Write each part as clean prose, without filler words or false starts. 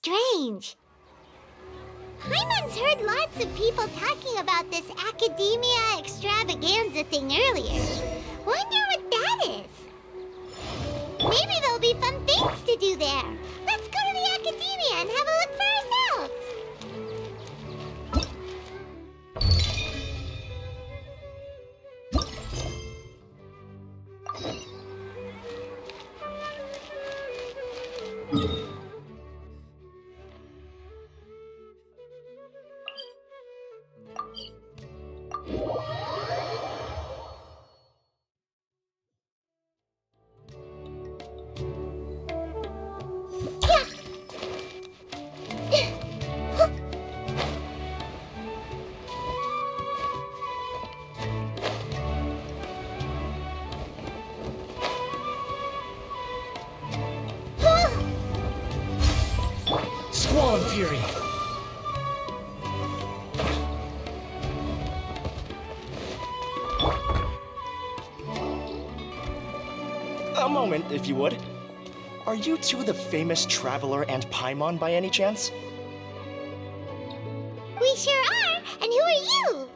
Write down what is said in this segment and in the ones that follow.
strange. Paimon's heard lots of people talking about this Academia Extravaganza thing earlier. Wonder what that is. Maybe there'll be fun things to do there. Let's go to the Academia and have a look for ourselves. Squall Fury! A moment, if you would. Are you two the famous Traveler and Paimon by any chance? We sure are, and who are you?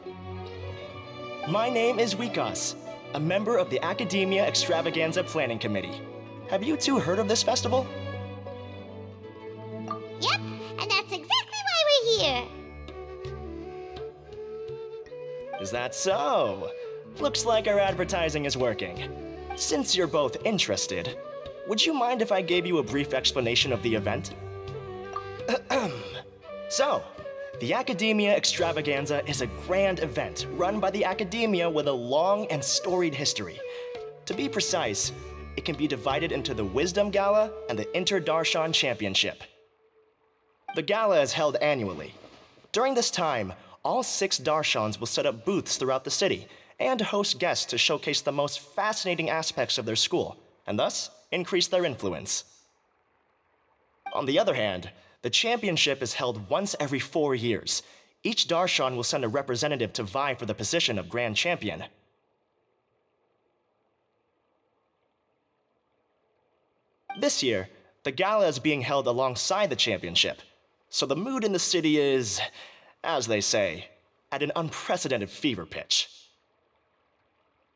My name is Wikas, a member of the Academia Extravaganza Planning Committee. Have you two heard of this festival? Yep, and that's exactly why we're here. Is that so? Looks like our advertising is working. Since you're both interested, would you mind if I gave you a brief explanation of the event? So, the Academia Extravaganza is a grand event run by the Academia with a long and storied history. To be precise, it can be divided into the Wisdom Gala and the Inter-Darshan Championship. The gala is held annually. During this time, all 6 Darshans will set up booths throughout the city and host guests to showcase the most fascinating aspects of their school, and thus increase their influence. On the other hand, the championship is held once every 4 years. Each Darshan will send a representative to vie for the position of Grand Champion. This year, the gala is being held alongside the championship, so the mood in the city is, as they say, at an unprecedented fever pitch.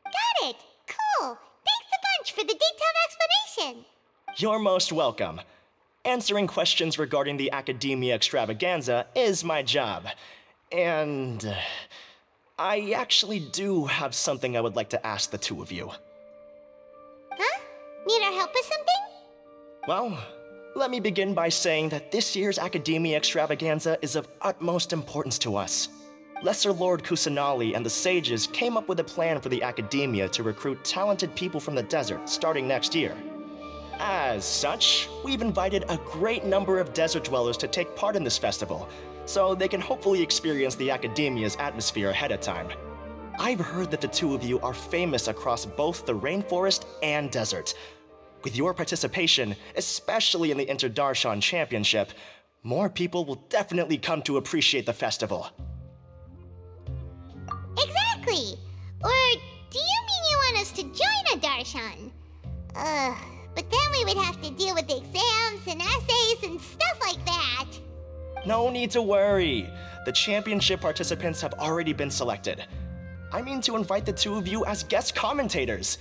Got it! Cool! Thanks a bunch for the detailed explanation! You're most welcome. Answering questions regarding the Academia Extravaganza is my job. And I actually do have something I would like to ask the two of you. Huh? Need our help with something? Well, let me begin by saying that this year's Academia Extravaganza is of utmost importance to us. Lesser Lord Kusanali and the sages came up with a plan for the Academia to recruit talented people from the desert starting next year. As such, we've invited a great number of desert dwellers to take part in this festival, so they can hopefully experience the Academia's atmosphere ahead of time. I've heard that the two of you are famous across both the rainforest and desert. With your participation, especially in the Inter-Darshan Championship, more people will definitely come to appreciate the festival. Exactly! Or do you mean you want us to join a Darshan? But then we would have to deal with exams and essays and stuff like that. No need to worry. The championship participants have already been selected. I mean to invite the two of you as guest commentators.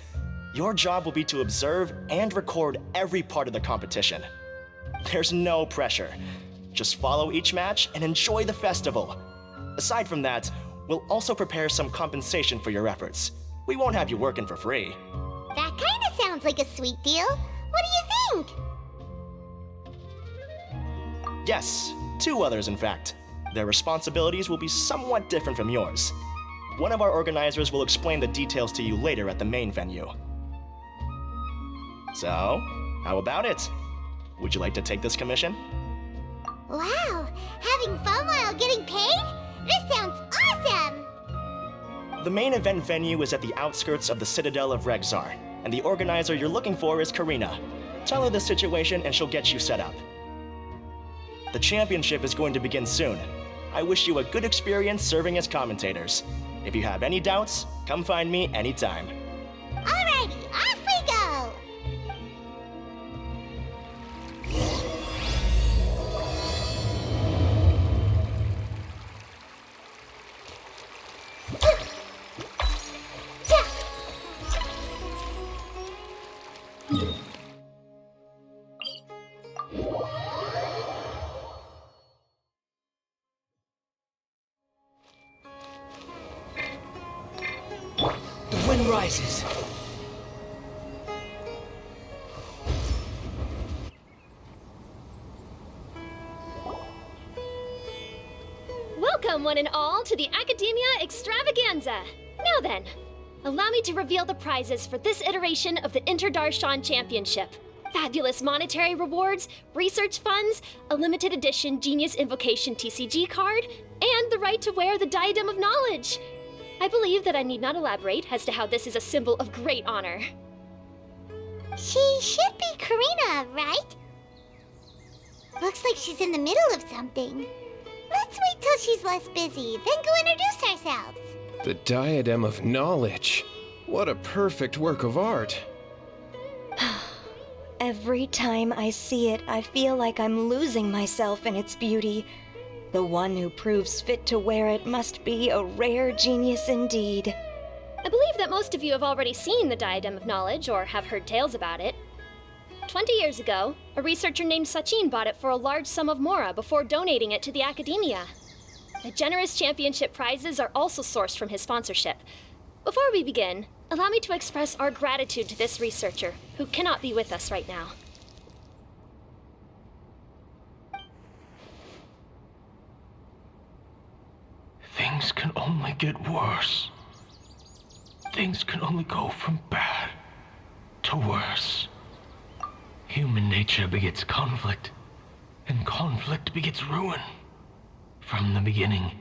Your job will be to observe and record every part of the competition. There's no pressure. Just follow each match and enjoy the festival. Aside from that, we'll also prepare some compensation for your efforts. We won't have you working for free. That kinda sounds like a sweet deal. What do you think? Yes, 2 others in fact. Their responsibilities will be somewhat different from yours. One of our organizers will explain the details to you later at the main venue. So, how about it? Would you like to take this commission? Wow, having fun while getting paid? This sounds awesome! The main event venue is at the outskirts of the Citadel of Regzar, and the organizer you're looking for is Karina. Tell her the situation and she'll get you set up. The championship is going to begin soon. I wish you a good experience serving as commentators. If you have any doubts, come find me anytime. Alrighty, off we go! The wind rises. Welcome, one and all, to the Academia Extravaganza! Now then, allow me to reveal the prizes for this iteration of the Inter-Darshan Championship. Fabulous monetary rewards, research funds, a limited edition Genius Invocation TCG card, and the right to wear the Diadem of Knowledge! I believe that I need not elaborate as to how this is a symbol of great honor. She should be Karina, right? Looks like she's in the middle of something. Let's wait till she's less busy, then go introduce ourselves. The Diadem of Knowledge. What a perfect work of art. Every time I see it, I feel like I'm losing myself in its beauty. The one who proves fit to wear it must be a rare genius indeed. I believe that most of you have already seen the Diadem of Knowledge or have heard tales about it. 20 years ago, a researcher named Sachin bought it for a large sum of mora before donating it to the Academia. The generous championship prizes are also sourced from his sponsorship. Before we begin, allow me to express our gratitude to this researcher, who cannot be with us right now. Things can only get worse. Things can only go from bad to worse. Human nature begets conflict, and conflict begets ruin. From the beginning,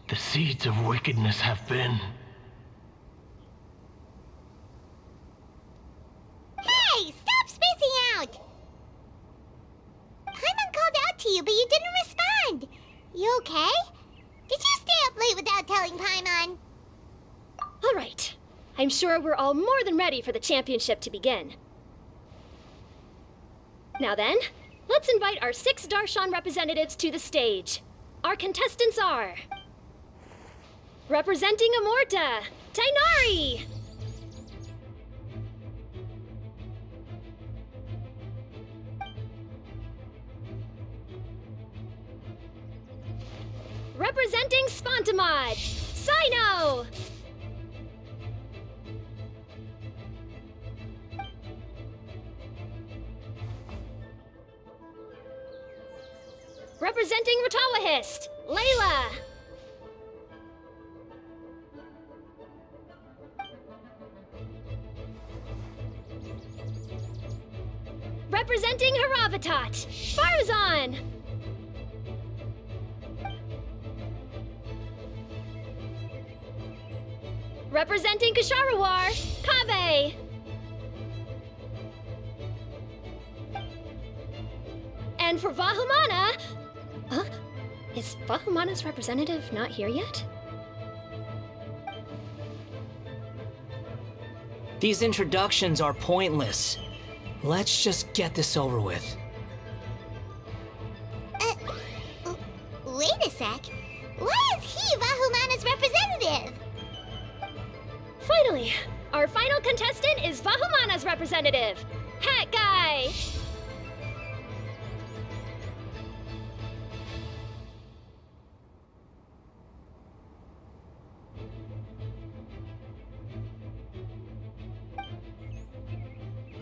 the seeds of wickedness have been. Hey, stop spacing out! Paimon called out to you, but you didn't respond. You okay? Did you stay up late without telling Paimon? All right. I'm sure we're all more than ready for the championship to begin. Now then, let's invite our 6 Darshan representatives to the stage. Our contestants are... representing Amorta, Tainari! Representing Spontamod, Sino! Representing Ratawahist, Layla! Representing Haravatat, Farzan! Representing Kasharawar, Kaveh! And for Vahumana... Huh? Is Vahumana's representative not here yet? These introductions are pointless. Let's just get this over with. Wait a sec. Why is he Vahumana's representative? Finally, our final contestant is Vahumana's representative, Hat Guy!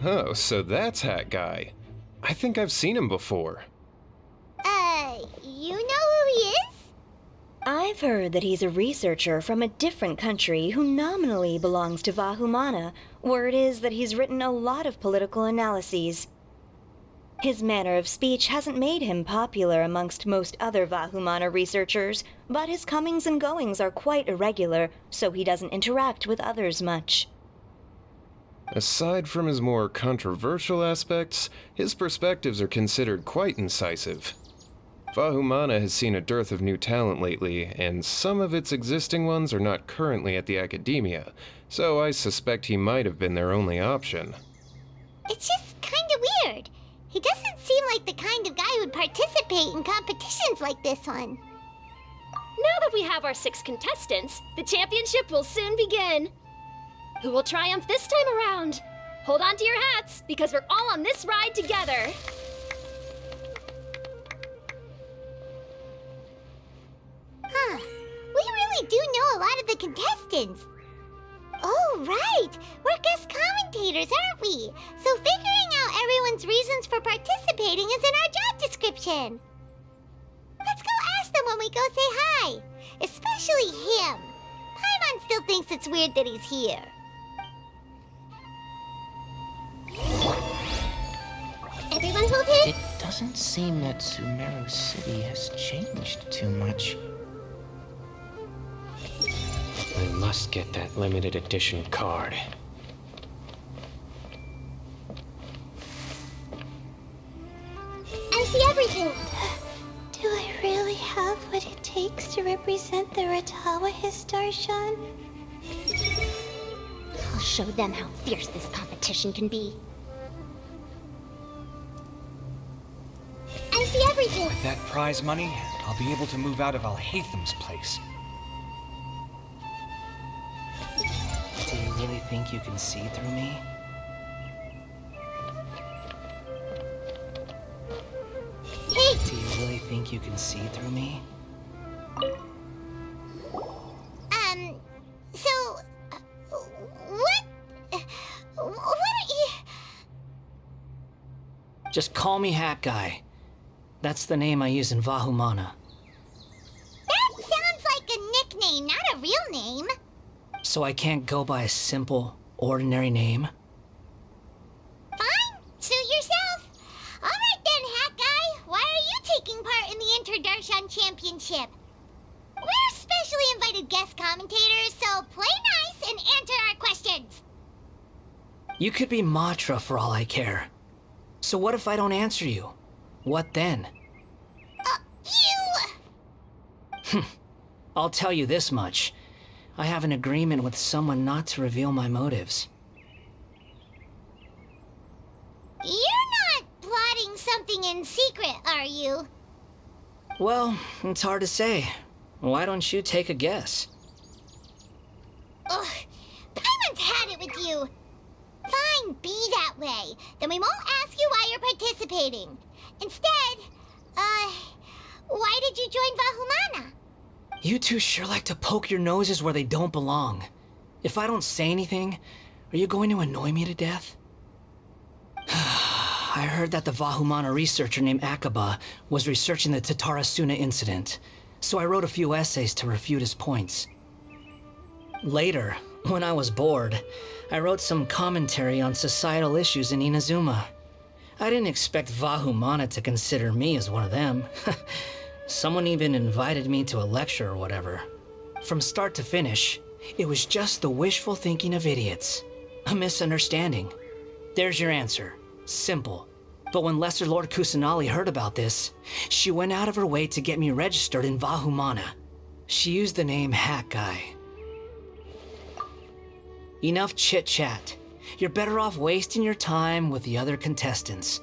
Oh, so that's Hat Guy. I think I've seen him before. You know who he is? I've heard that he's a researcher from a different country who nominally belongs to Vahumana. Word is that he's written a lot of political analyses. His manner of speech hasn't made him popular amongst most other Vahumana researchers, but his comings and goings are quite irregular, so he doesn't interact with others much. Aside from his more controversial aspects, his perspectives are considered quite incisive. Vahumana has seen a dearth of new talent lately, and some of its existing ones are not currently at the Academia, so I suspect he might have been their only option. It's just kinda weird. He doesn't seem like the kind of guy who'd participate in competitions like this one. Now that we have our 6 contestants, the championship will soon begin. Who will triumph this time around? Hold on to your hats, because we're all on this ride together. Huh. We really do know a lot of the contestants. Oh, right. We're guest commentators, aren't we? So figuring out everyone's reasons for participating is in our job description. Let's go ask them when we go say hi. Especially him. Paimon still thinks it's weird that he's here. Everyone hold it? It doesn't seem that Sumeru City has changed too much. I must get that limited edition card. I see everything. Do I really have what it takes to represent the Ratawahist, Darshan? I'll show them how fierce this competition can be. I see everything. With that prize money, I'll be able to move out of Alhatham's place. Do you really think you can see through me? Hey! Do you really think you can see through me? So... what? What are you... Just call me Hat Guy. That's the name I use in Vahumana. That sounds like a nickname, not a real name. So I can't go by a simple, ordinary name? Fine, suit yourself. Alright then, Hat Guy. Why are you taking part in the Inter-Darshan Championship? We're specially invited guest commentators, so play nice and answer our questions. You could be Matra for all I care. So what if I don't answer you? What then? You... I'll tell you this much. I have an agreement with someone not to reveal my motives. You're not plotting something in secret, are you? Well, it's hard to say. Why don't you take a guess? Ugh, Paimon's had it with you. Fine, be that way. Then we won't ask you why you're participating. Instead, why did you join Vahumana? You two sure like to poke your noses where they don't belong. If I don't say anything, are you going to annoy me to death? I heard that the Vahumana researcher named Akaba was researching the Tatarasuna incident, so I wrote a few essays to refute his points. Later, when I was bored, I wrote some commentary on societal issues in Inazuma. I didn't expect Vahumana to consider me as one of them. Someone even invited me to a lecture or whatever. From start to finish, it was just the wishful thinking of idiots. A misunderstanding. There's your answer. Simple. But when Lesser Lord Kusanali heard about this, she went out of her way to get me registered in Vahumana. She used the name Hat Guy. Enough chit-chat. You're better off wasting your time with the other contestants.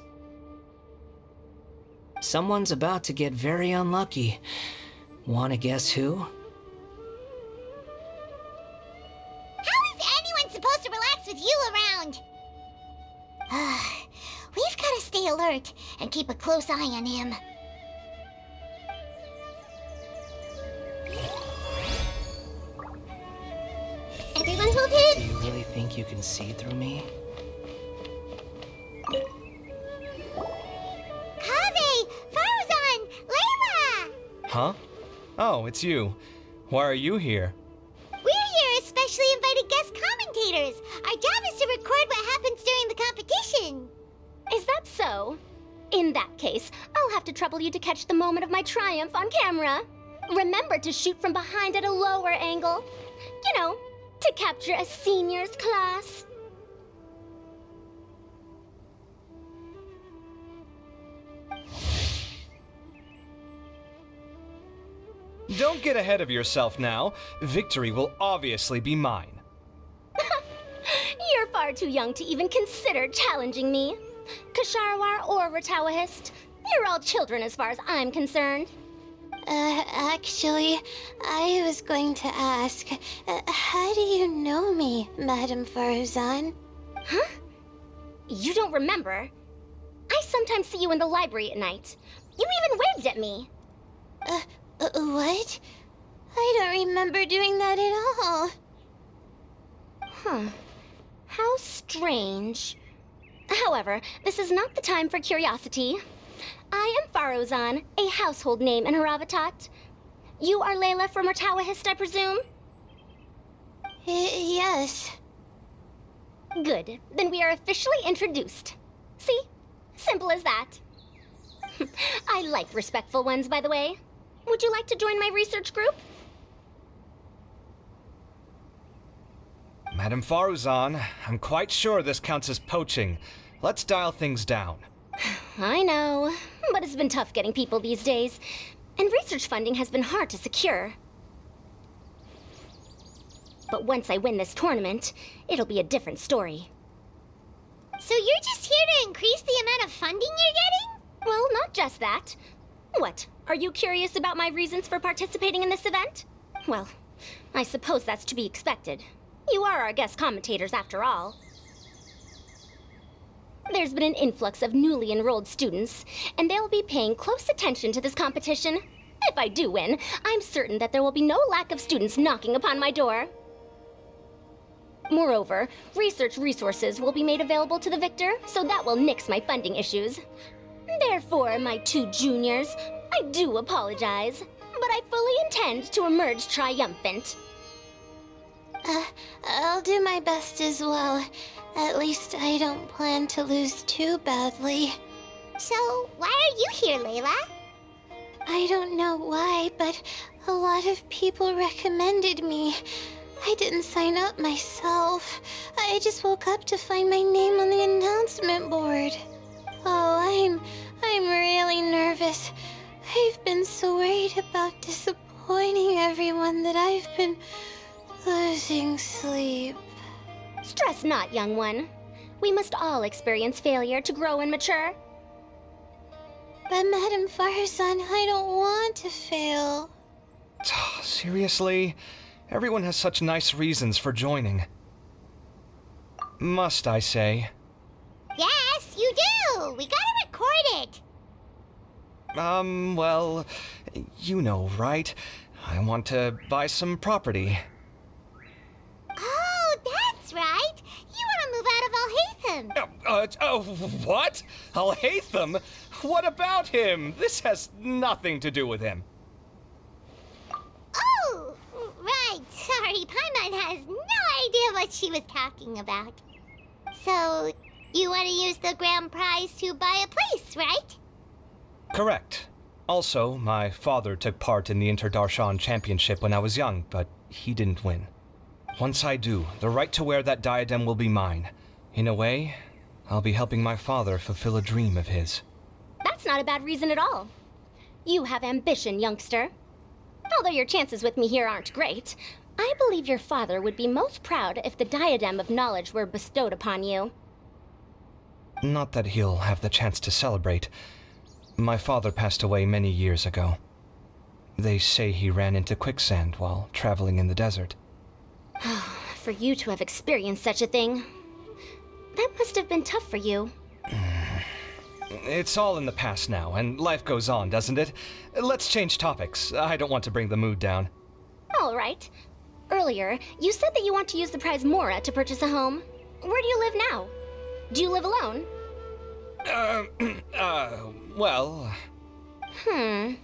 Someone's about to get very unlucky. Wanna guess who? How is anyone supposed to relax with you around? We've got to stay alert and keep a close eye on him. Everyone hold Do it. you really think you can see through me? Kaveh, Faruzan, Layla! Huh? Oh, it's you. Why are you here? We're here as specially invited guest commentators. Our job is to record what happens during the competition. Is that so? In that case, I'll have to trouble you to catch the moment of my triumph on camera. Remember to shoot from behind at a lower angle. You know, to capture a seniors class. Don't get ahead of yourself now. Victory will obviously be mine. You're far too young to even consider challenging me. Kasharawar or Ratawahist, you're all children as far as I'm concerned. Actually, I was going to ask, how do you know me, Madam Faruzan? Huh? You don't remember? I sometimes see you in the library at night. You even waved at me. What? I don't remember doing that at all. Huh. How strange. However, this is not the time for curiosity. I am Farozan, a household name in Haravatat. You are Layla from Murtawahist, I presume? Yes. Good. Then we are officially introduced. See? Simple as that. I like respectful ones, by the way. Would you like to join my research group? Madam Faruzan, I'm quite sure this counts as poaching. Let's dial things down. I know, but it's been tough getting people these days. And research funding has been hard to secure. But once I win this tournament, it'll be a different story. So you're just here to increase the amount of funding you're getting? Well, not just that. What, are you curious about my reasons for participating in this event? Well, I suppose that's to be expected. You are our guest commentators after all. There's been an influx of newly enrolled students, and they'll be paying close attention to this competition. If I do win, I'm certain that there will be no lack of students knocking upon my door. Moreover, research resources will be made available to the victor, so that will nix my funding issues. Therefore, my two juniors, I do apologize, but I fully intend to emerge triumphant. I'll do my best as well. At least I don't plan to lose too badly. So, why are you here, Layla? I don't know why, but a lot of people recommended me. I didn't sign up myself. I just woke up to find my name on the announcement board. Oh, I'm really nervous. I've been so worried about disappointing everyone that I've been losing sleep. Stress not, young one. We must all experience failure to grow and mature. But Madame Farsan, I don't want to fail. Seriously? Everyone has such nice reasons for joining. Must I say? Yes, you do! We gotta record it! Well, you know, right? I want to buy some property. Oh, that's right! You want to move out of Alhaitham! What? Alhaitham? What about him? This has nothing to do with him. Oh, right. Sorry, Paimon has no idea what she was talking about. So, you want to use the grand prize to buy a place, right? Correct. Also, my father took part in the Interdarshan Championship when I was young, but he didn't win. Once I do, the right to wear that diadem will be mine. In a way, I'll be helping my father fulfill a dream of his. That's not a bad reason at all. You have ambition, youngster. Although your chances with me here aren't great, I believe your father would be most proud if the diadem of knowledge were bestowed upon you. Not that he'll have the chance to celebrate. My father passed away many years ago. They say he ran into quicksand while traveling in the desert. For you to have experienced such a thing, that must have been tough for you. It's all in the past now, and life goes on, doesn't it? Let's change topics. I don't want to bring the mood down. All right. Earlier, you said that you want to use the prize Mora to purchase a home. Where do you live now? Do you live alone? Well... I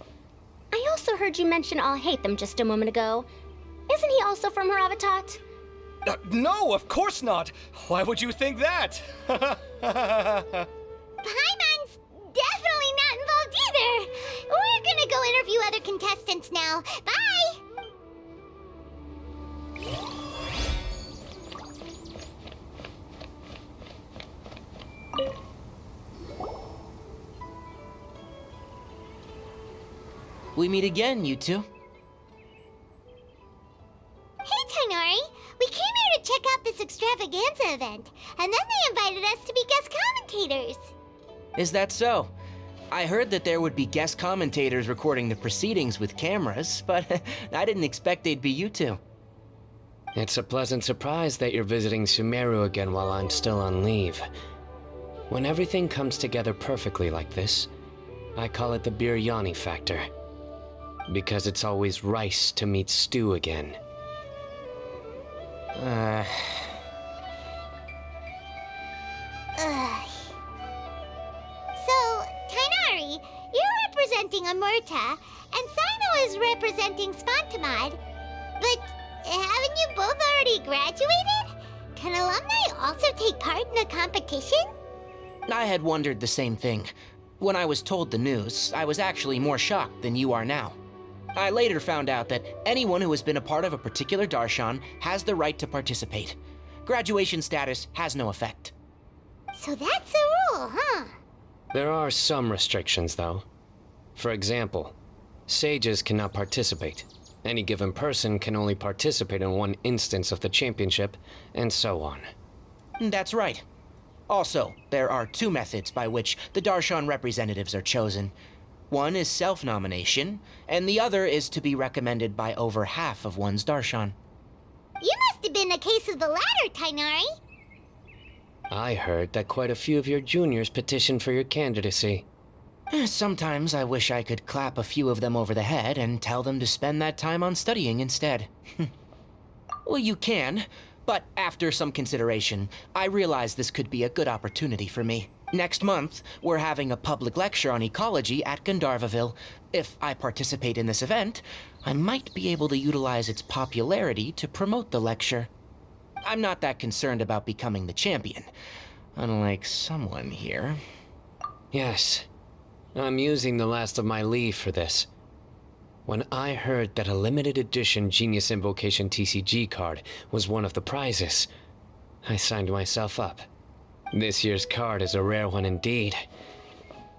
also heard you mention Alhaitham just a moment ago. Isn't he also from Haravatat? No, of course not! Why would you think that? Paimon's definitely not involved either! We're gonna go interview other contestants now. Bye! We meet again, you two. Hey, Tainari! We came here to check out this extravaganza event, and then they invited us to be guest commentators. Is that so? I heard that there would be guest commentators recording the proceedings with cameras, but I didn't expect they'd be you two. It's a pleasant surprise that you're visiting Sumeru again while I'm still on leave. When everything comes together perfectly like this, I call it the biryani factor. Because it's always rice to meet stew again. Ugh. So, Tainari, you're representing Amurta, and Sino is representing Spantamad. But haven't you both already graduated? Can alumni also take part in the competition? I had wondered the same thing. When I was told the news, I was actually more shocked than you are now. I later found out that anyone who has been a part of a particular darshan has the right to participate. Graduation status has no effect. So that's a rule, huh? There are some restrictions, though. For example, sages cannot participate. Any given person can only participate in one instance of the championship, and so on. That's right. Also, there are two methods by which the darshan representatives are chosen. One is self-nomination, and the other is to be recommended by over half of one's darshan. You must have been a case of the latter, Tainari. I heard that quite a few of your juniors petitioned for your candidacy. Sometimes I wish I could clap a few of them over the head and tell them to spend that time on studying instead. Well, you can, but after some consideration, I realize this could be a good opportunity for me. Next month, we're having a public lecture on ecology at Gandharvaville. If I participate in this event, I might be able to utilize its popularity to promote the lecture. I'm not that concerned about becoming the champion, unlike someone here. Yes, I'm using the last of my leave for this. When I heard that a limited edition Genius Invocation TCG card was one of the prizes, I signed myself up. This year's card is a rare one indeed.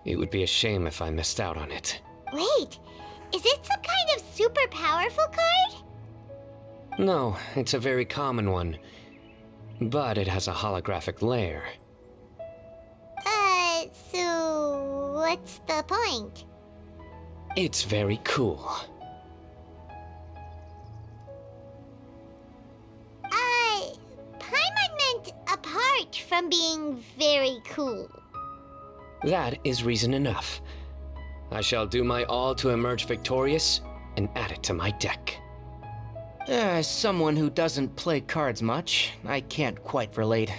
It would be a shame if I missed out on it. Wait, is it some kind of super powerful card? No, it's a very common one. But it has a holographic layer. So what's the point? It's very cool. Paimon meant apart from being very cool. That is reason enough. I shall do my all to emerge victorious and add it to my deck. As someone who doesn't play cards much, I can't quite relate.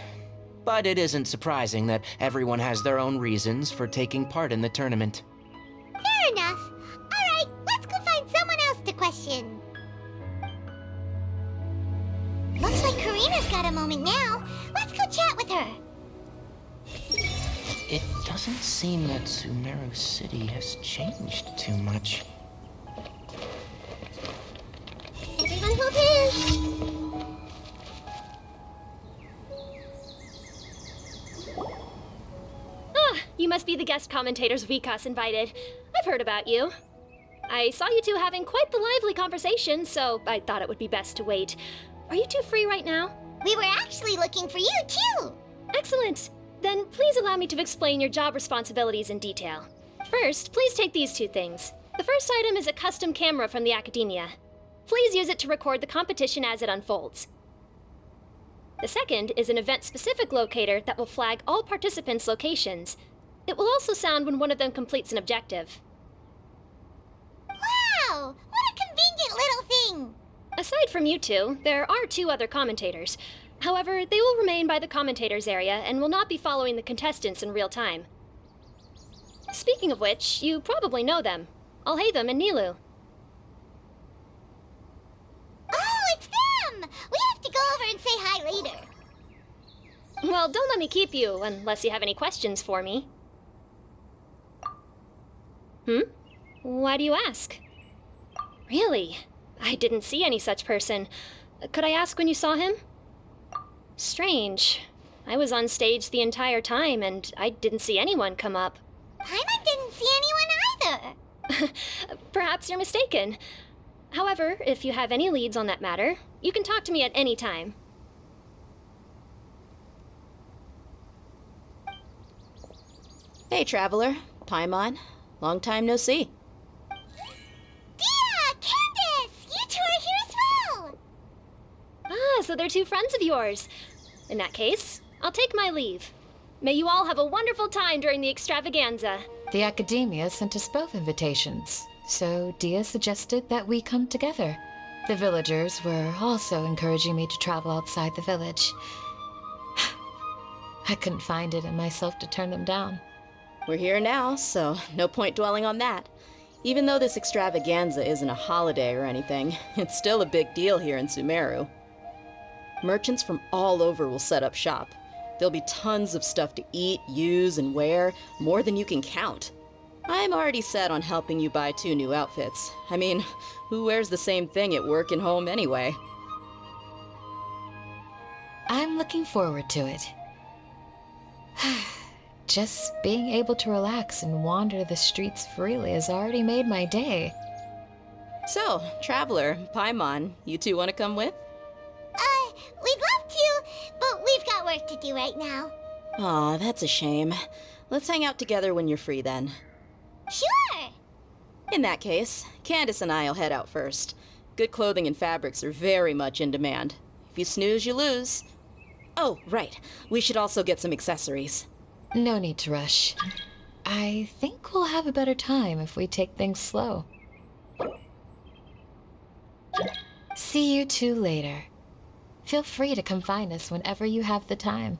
But it isn't surprising that everyone has their own reasons for taking part in the tournament. Fair enough. Alright, let's go find someone else to question. Looks like Karina's got a moment now. Let's go chat with her. It doesn't seem that Sumeru City has changed too much. Everyone hold hands. You must be the guest commentators Vikas invited. I've heard about you. I saw you two having quite the lively conversation, so I thought it would be best to wait. Are you two free right now? We were actually looking for you, too. Excellent. Then please allow me to explain your job responsibilities in detail. First, please take these two things. The first item is a custom camera from the Academia. Please use it to record the competition as it unfolds. The second is an event-specific locator that will flag all participants' locations. It will also sound when one of them completes an objective. Wow! What a convenient little thing! Aside from you two, there are two other commentators. However, they will remain by the commentators area and will not be following the contestants in real time. Speaking of which, you probably know them. Alhaitham and Nilu. Oh, it's them! We have to go over and say hi later. Well, don't let me keep you, unless you have any questions for me. Why do you ask? Really? I didn't see any such person. Could I ask when you saw him? Strange. I was on stage the entire time, and I didn't see anyone come up. Paimon didn't see anyone either. Perhaps you're mistaken. However, if you have any leads on that matter, you can talk to me at any time. Hey, Traveler. Paimon. Long time no see. Dia! Candace! You two are here as well! Ah, so they're two friends of yours. In that case, I'll take my leave. May you all have a wonderful time during the extravaganza. The Academia sent us both invitations, so Dia suggested that we come together. The villagers were also encouraging me to travel outside the village. I couldn't find it in myself to turn them down. We're here now, so no point dwelling on that. Even though this extravaganza isn't a holiday or anything, it's still a big deal here in Sumeru. Merchants from all over will set up shop. There'll be tons of stuff to eat, use, and wear, more than you can count. I'm already set on helping you buy 2 new outfits. I mean, who wears the same thing at work and home anyway? I'm looking forward to it. Just being able to relax and wander the streets freely has already made my day. So, Traveler, Paimon, you two want to come with? We'd love to, but we've got work to do right now. Aw, that's a shame. Let's hang out together when you're free then. Sure! In that case, Candace and I'll head out first. Good clothing and fabrics are very much in demand. If you snooze, you lose. Oh, right. We should also get some accessories. No need to rush. I think we'll have a better time if we take things slow. See you two later. Feel free to come find us whenever you have the time.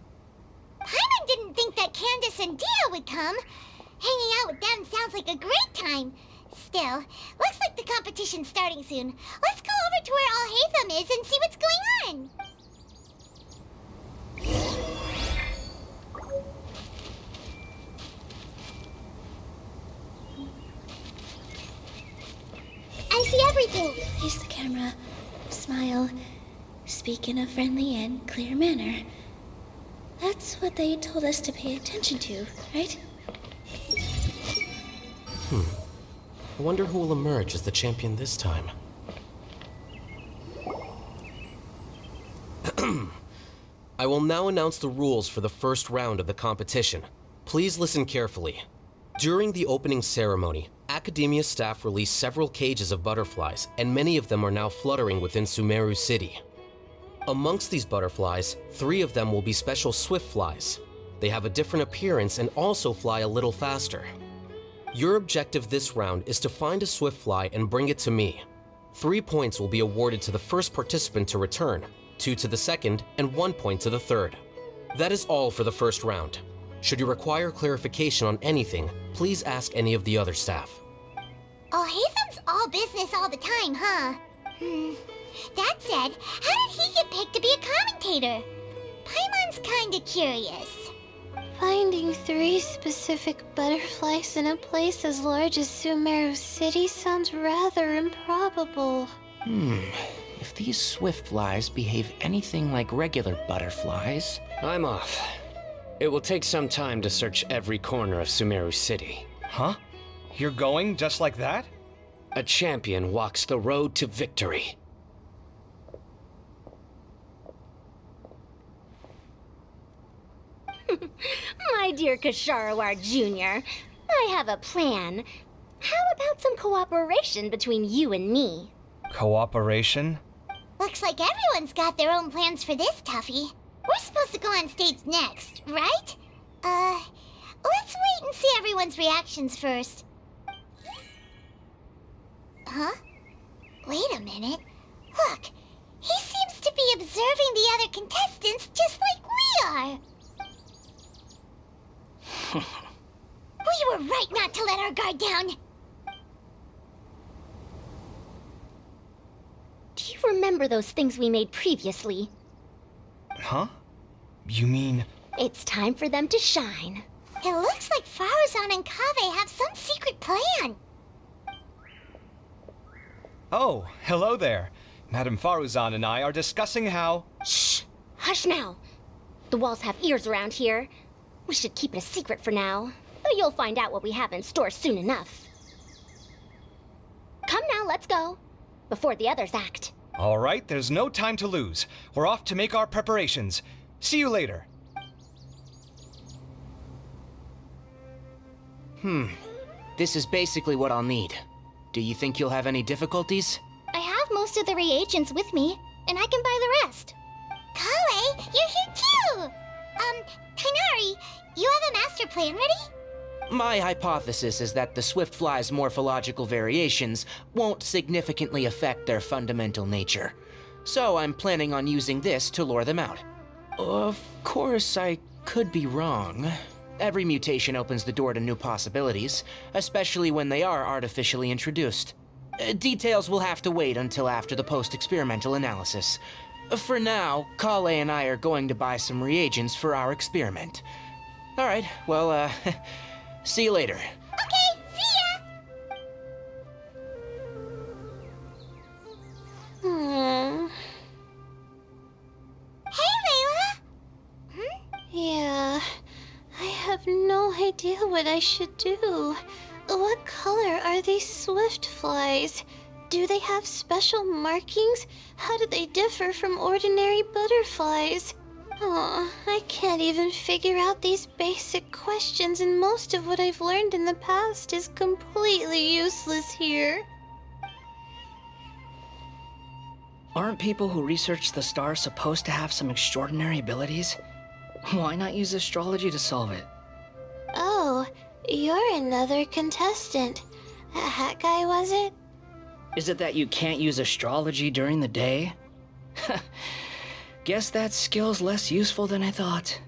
Paimon didn't think that Candace and Dia would come. Hanging out with them sounds like a great time. Still, looks like the competition's starting soon. Let's go over to where Alhaitham is and see what's going on. I see everything. Here's the camera. Smile. Speak in a friendly and clear manner. That's what they told us to pay attention to, right? I wonder who will emerge as the champion this time. I will now announce the rules for the first round of the competition. Please listen carefully. During the opening ceremony, Academia staff released several cages of butterflies, and many of them are now fluttering within Sumeru City. Amongst these butterflies, 3 of them will be special swift flies. They have a different appearance and also fly a little faster. Your objective this round is to find a swift fly and bring it to me. 3 points will be awarded to the first participant to return, 2 to the second, and 1 point to the third. That is all for the first round. Should you require clarification on anything, please ask any of the other staff. Alhaitham's all business all the time, huh? That said, how did he get picked to be a commentator? Paimon's kinda curious. Finding 3 specific butterflies in a place as large as Sumeru City sounds rather improbable. If these swift flies behave anything like regular butterflies... I'm off. It will take some time to search every corner of Sumeru City. Huh? You're going just like that? A champion walks the road to victory. My dear Kasharawar Jr., I have a plan. How about some cooperation between you and me? Cooperation? Looks like everyone's got their own plans for this, Tuffy. We're supposed to go on stage next, right? Let's wait and see everyone's reactions first. Huh? Wait a minute. Look, he seems to be observing the other contestants just like we are. We were right not to let our guard down. Do you remember those things we made previously? Huh? You mean... It's time for them to shine. It looks like Faruzan and Kaveh have some secret plan. Oh, hello there. Madame Faruzan and I are discussing how... Shh! Hush now. The walls have ears around here. We should keep it a secret for now. But you'll find out what we have in store soon enough. Come now, let's go. Before the others act. All right, there's no time to lose. We're off to make our preparations. See you later. This is basically what I'll need. Do you think you'll have any difficulties? I have most of the reagents with me, and I can buy the rest. Kale, you're here too! Tainari, You have a master plan ready? My hypothesis is that the Swiftfly's morphological variations won't significantly affect their fundamental nature. So I'm planning on using this to lure them out. Of course, I could be wrong. Every mutation opens the door to new possibilities, especially when they are artificially introduced. Details will have to wait until after the post-experimental analysis. For now, Kale and I are going to buy some reagents for our experiment. Alright, well, see you later. Okay, see ya! Hey, Layla! Yeah, I have no idea what I should do. What color are these swift flies? Do they have special markings? How do they differ from ordinary butterflies? Oh, I can't even figure out these basic questions, and most of what I've learned in the past is completely useless here. Aren't people who research the stars supposed to have some extraordinary abilities? Why not use astrology to solve it? Oh, you're another contestant. That guy, was it? Is it that you can't use astrology during the day? Guess that skill's less useful than I thought.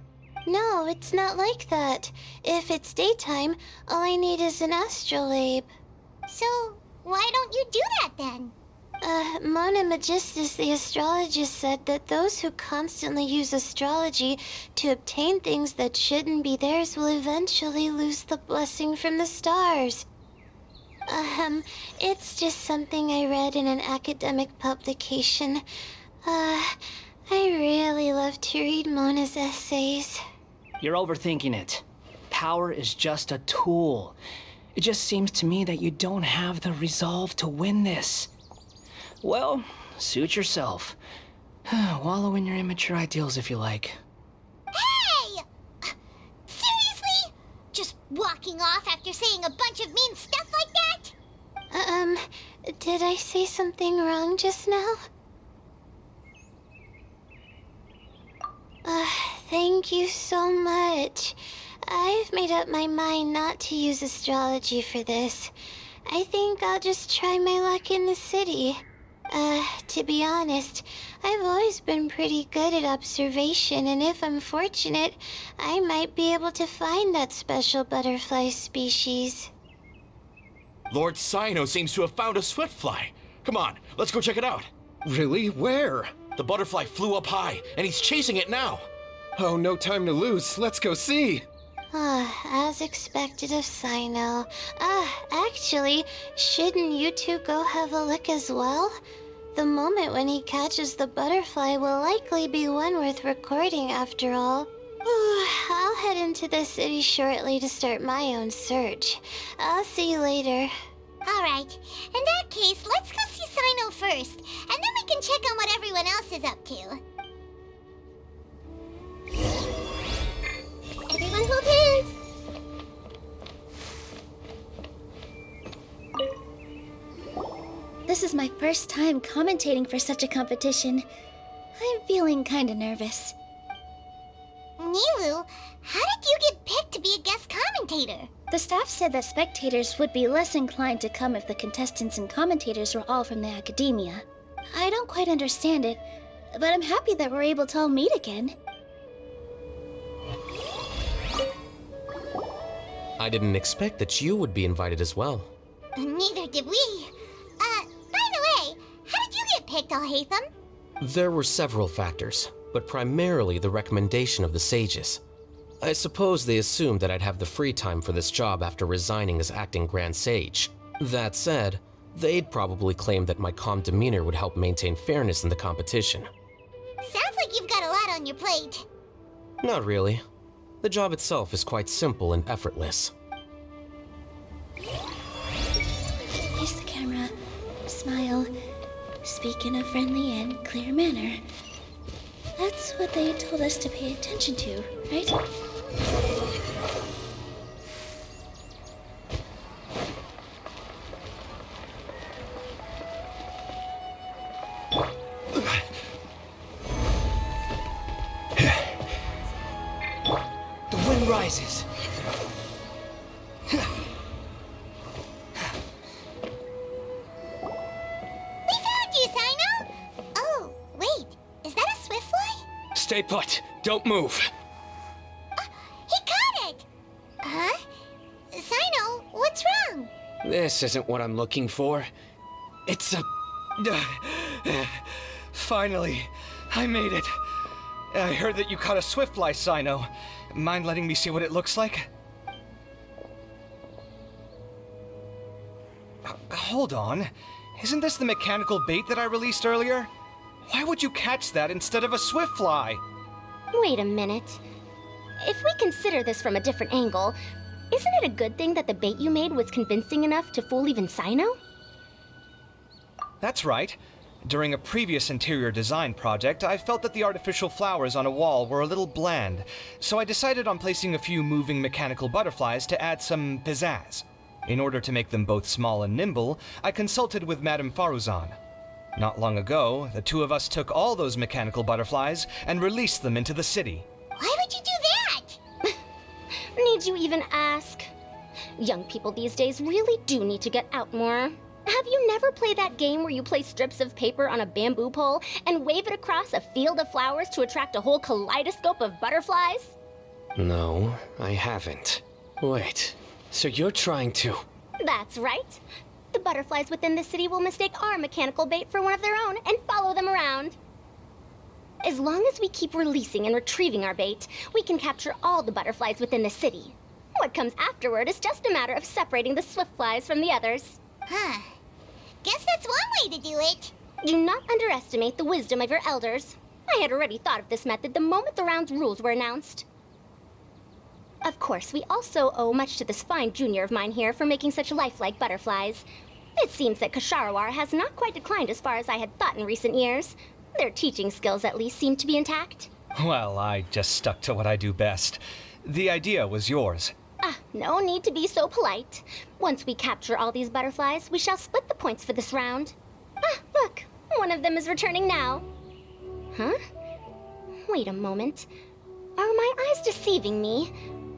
No, it's not like that. If it's daytime, all I need is an astrolabe. So, why don't you do that then? Mona Magistus, the astrologist, said that those who constantly use astrology to obtain things that shouldn't be theirs will eventually lose the blessing from the stars. It's just something I read in an academic publication. I really love to read Mona's essays. You're overthinking it. Power is just a tool. It just seems to me that you don't have the resolve to win this. Well, suit yourself. Wallow in your immature ideals if you like. Hey! Seriously? Just walking off after saying a bunch of mean stuff like that? Did I say something wrong just now? Thank you so much. I've made up my mind not to use astrology for this. I think I'll just try my luck in the city. To be honest, I've always been pretty good at observation, and if I'm fortunate, I might be able to find that special butterfly species. Lord Cyno seems to have found a swiftfly. Come on, let's go check it out. Really? Where? The butterfly flew up high, and he's chasing it now. Oh, no time to lose. Let's go see. As expected of Cyno. Actually, shouldn't you two go have a look as well? The moment when he catches the butterfly will likely be one worth recording after all. I'll head into the city shortly to start my own search. I'll see you later. Alright, in that case, let's go see Cyno first, and then we can check on what everyone else is up to. Everyone hold hands! This is my first time commentating for such a competition. I'm feeling kinda nervous. Nilu, how did you get picked to be a guest commentator? The staff said that spectators would be less inclined to come if the contestants and commentators were all from the academia. I don't quite understand it, but I'm happy that we're able to all meet again. I didn't expect that you would be invited as well. Neither did we. By the way, how did you get picked, Alhaitham? There were several factors, but primarily the recommendation of the sages. I suppose they assumed that I'd have the free time for this job after resigning as acting Grand Sage. That said, they'd probably claim that my calm demeanor would help maintain fairness in the competition. Sounds like you've got a lot on your plate. Not really. The job itself is quite simple and effortless. Here's the camera. Smile. Speak in a friendly and clear manner. That's what they told us to pay attention to, right? The wind rising. We found you, Sino! Oh, wait. Is that a swiftfly? Stay put. Don't move. He caught it! Huh? Sino, what's wrong? This isn't what I'm looking for. It's a... Finally, I made it. I heard that you caught a swiftfly, Sino. Mind letting me see what it looks like? Hold on. Isn't this the mechanical bait that I released earlier? Why would you catch that instead of a swiftfly? Wait a minute. If we consider this from a different angle, isn't it a good thing that the bait you made was convincing enough to fool even Sino? That's right. During a previous interior design project, I felt that the artificial flowers on a wall were a little bland, so I decided on placing a few moving mechanical butterflies to add some pizzazz. In order to make them both small and nimble, I consulted with Madame Faruzan. Not long ago, the two of us took all those mechanical butterflies and released them into the city. Why would you do that? Need you even ask? Young people these days really do need to get out more. Have you never played that game where you place strips of paper on a bamboo pole and wave it across a field of flowers to attract a whole kaleidoscope of butterflies? No, I haven't. Wait, so you're trying to... That's right. The butterflies within the city will mistake our mechanical bait for one of their own and follow them around. As long as we keep releasing and retrieving our bait, we can capture all the butterflies within the city. What comes afterward is just a matter of separating the swiftflies from the others. Huh. Guess that's one way to do it. Do not underestimate the wisdom of your elders. I had already thought of this method the moment the round's rules were announced. Of course, we also owe much to this fine junior of mine here for making such lifelike butterflies. It seems that Kasharawar has not quite declined as far as I had thought in recent years. Their teaching skills at least seem to be intact. Well, I just stuck to what I do best. The idea was yours. No need to be so polite. Once we capture all these butterflies, we shall split the points for this round. Look, one of them is returning now. Huh? Wait a moment. Are my eyes deceiving me?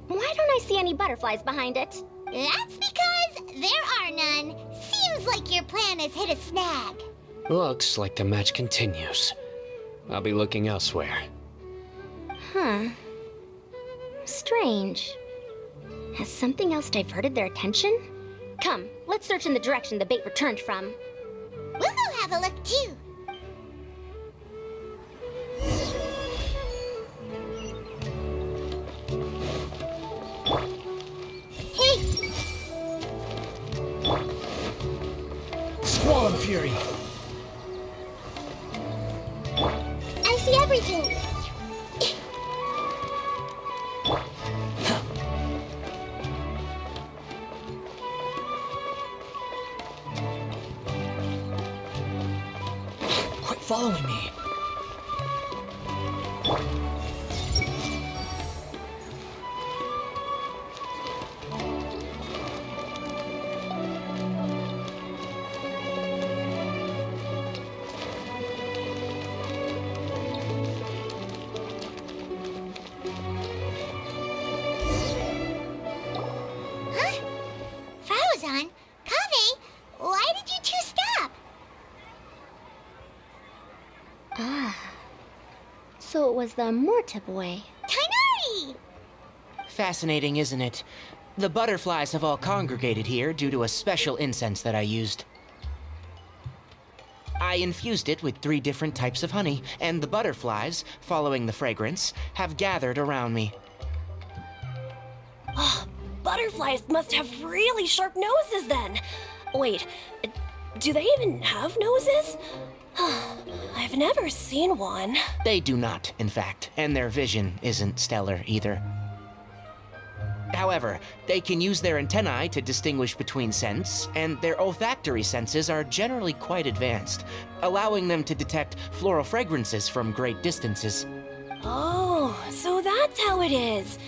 Why don't I see any butterflies behind it? That's because there are none. Seems like your plan has hit a snag. Looks like the match continues. I'll be looking elsewhere. Huh. Strange. Has something else diverted their attention? Come, let's search in the direction the bait returned from. We'll go have a look too. Hey! Squall and Fury! I see everything. Quit following me. Faruzan? Kaveh? Why did you two stop? So it was the Morta boy. Tainari! Fascinating, isn't it? The butterflies have all congregated here due to a special incense that I used. I infused it with 3 different types of honey, and the butterflies, following the fragrance, have gathered around me. Butterflies must have really sharp noses then. Wait, do they even have noses? I've never seen one. They do not, in fact, and their vision isn't stellar either. However, they can use their antennae to distinguish between scents, and their olfactory senses are generally quite advanced, allowing them to detect floral fragrances from great distances. Oh, so that's how it is.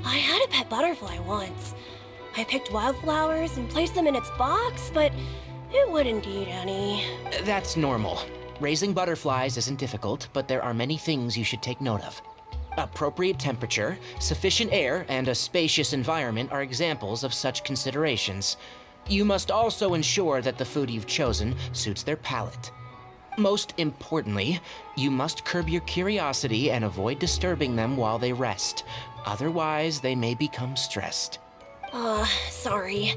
I had a pet butterfly once. I picked wildflowers and placed them in its box, but it wouldn't eat any. That's normal. Raising butterflies isn't difficult, but there are many things you should take note of. Appropriate temperature, sufficient air, and a spacious environment are examples of such considerations. You must also ensure that the food you've chosen suits their palate. Most importantly, you must curb your curiosity and avoid disturbing them while they rest. Otherwise, they may become stressed. Sorry.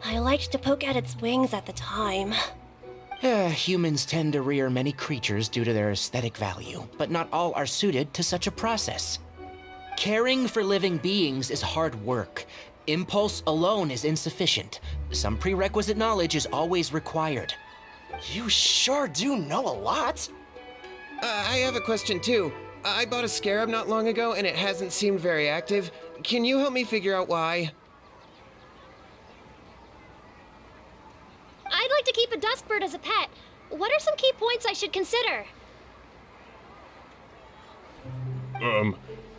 I liked to poke at its wings at the time. Humans tend to rear many creatures due to their aesthetic value, but not all are suited to such a process. Caring for living beings is hard work. Impulse alone is insufficient. Some prerequisite knowledge is always required. You sure do know a lot. I have a question too. I bought a scarab not long ago and it hasn't seemed very active. Can you help me figure out why? I'd like to keep a duskbird as a pet. What are some key points I should consider?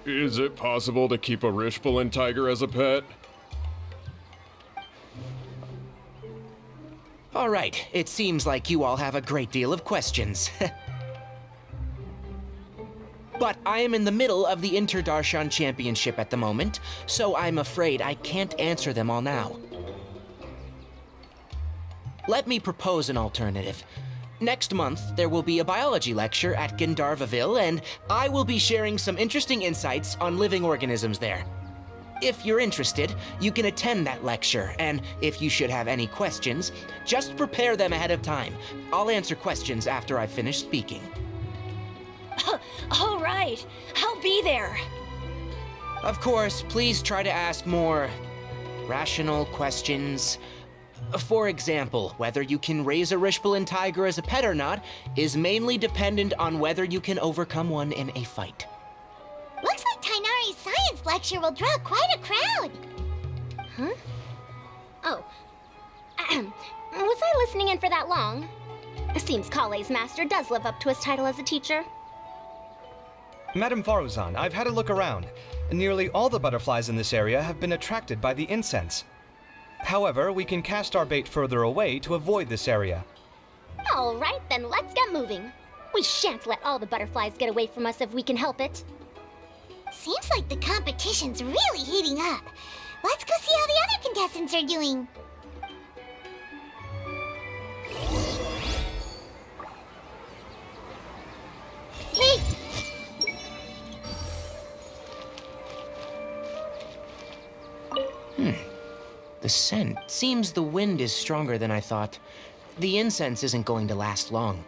Is it possible to keep a Rishbalin tiger as a pet? All right, it seems like you all have a great deal of questions. But I am in the middle of the Interdarshan Championship at the moment, so I'm afraid I can't answer them all now. Let me propose an alternative. Next month, there will be a biology lecture at Gandharvaville, and I will be sharing some interesting insights on living organisms there. If you're interested, you can attend that lecture, and if you should have any questions, just prepare them ahead of time. I'll answer questions after I finish speaking. All right, I'll be there. Of course, please try to ask more rational questions. For example, whether you can raise a Rishbalin tiger as a pet or not is mainly dependent on whether you can overcome one in a fight. Looks like Tainari's science lecture will draw quite a crowd. Huh? Oh. Was I listening in for that long? It seems Kale's master does live up to his title as a teacher. Madame Faruzan, I've had a look around. Nearly all the butterflies in this area have been attracted by the incense. However, we can cast our bait further away to avoid this area. All right, then let's get moving. We shan't let all the butterflies get away from us if we can help it. Seems like the competition's really heating up. Let's go see how the other contestants are doing. Hey! The scent. Seems the wind is stronger than I thought. The incense isn't going to last long.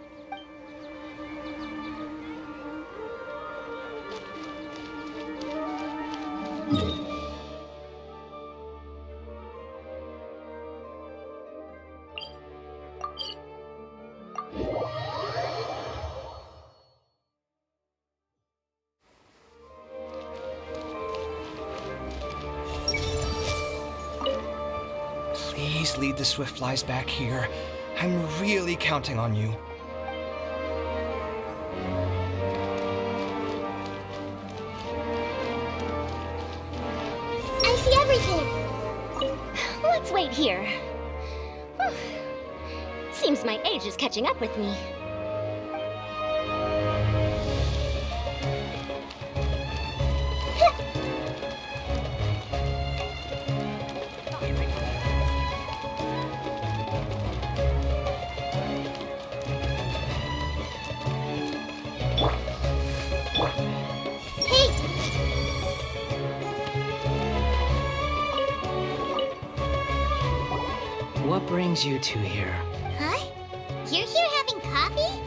Please lead the Swiftflies back here. I'm really counting on you. I see everything. Let's wait here. Seems my age is catching up with me. What brings you two here? Huh? You're here having coffee?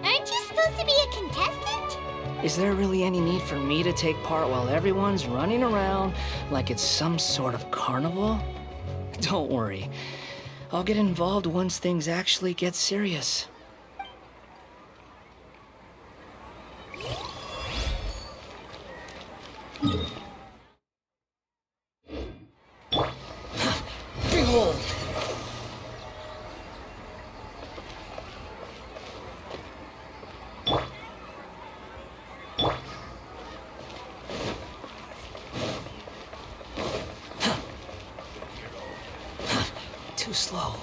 Aren't you supposed to be a contestant? Is there really any need for me to take part while everyone's running around like it's some sort of carnival? Don't worry. I'll get involved once things actually get serious. Behold! Too slow.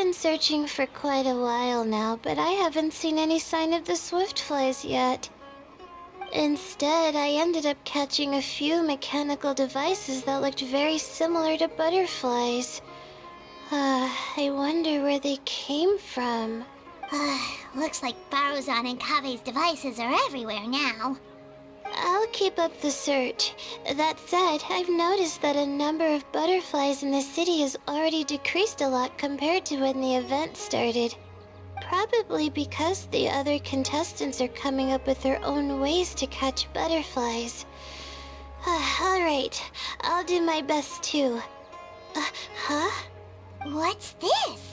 been searching for quite a while now, but I haven't seen any sign of the swiftflies yet. Instead, I ended up catching a few mechanical devices that looked very similar to butterflies. I wonder where they came from. Looks like Baruzan and Kave's devices are everywhere now. I'll keep up the search. That said, I've noticed that a number of butterflies in the city has already decreased a lot compared to when the event started. Probably because the other contestants are coming up with their own ways to catch butterflies. Alright, I'll do my best too. Huh? What's this?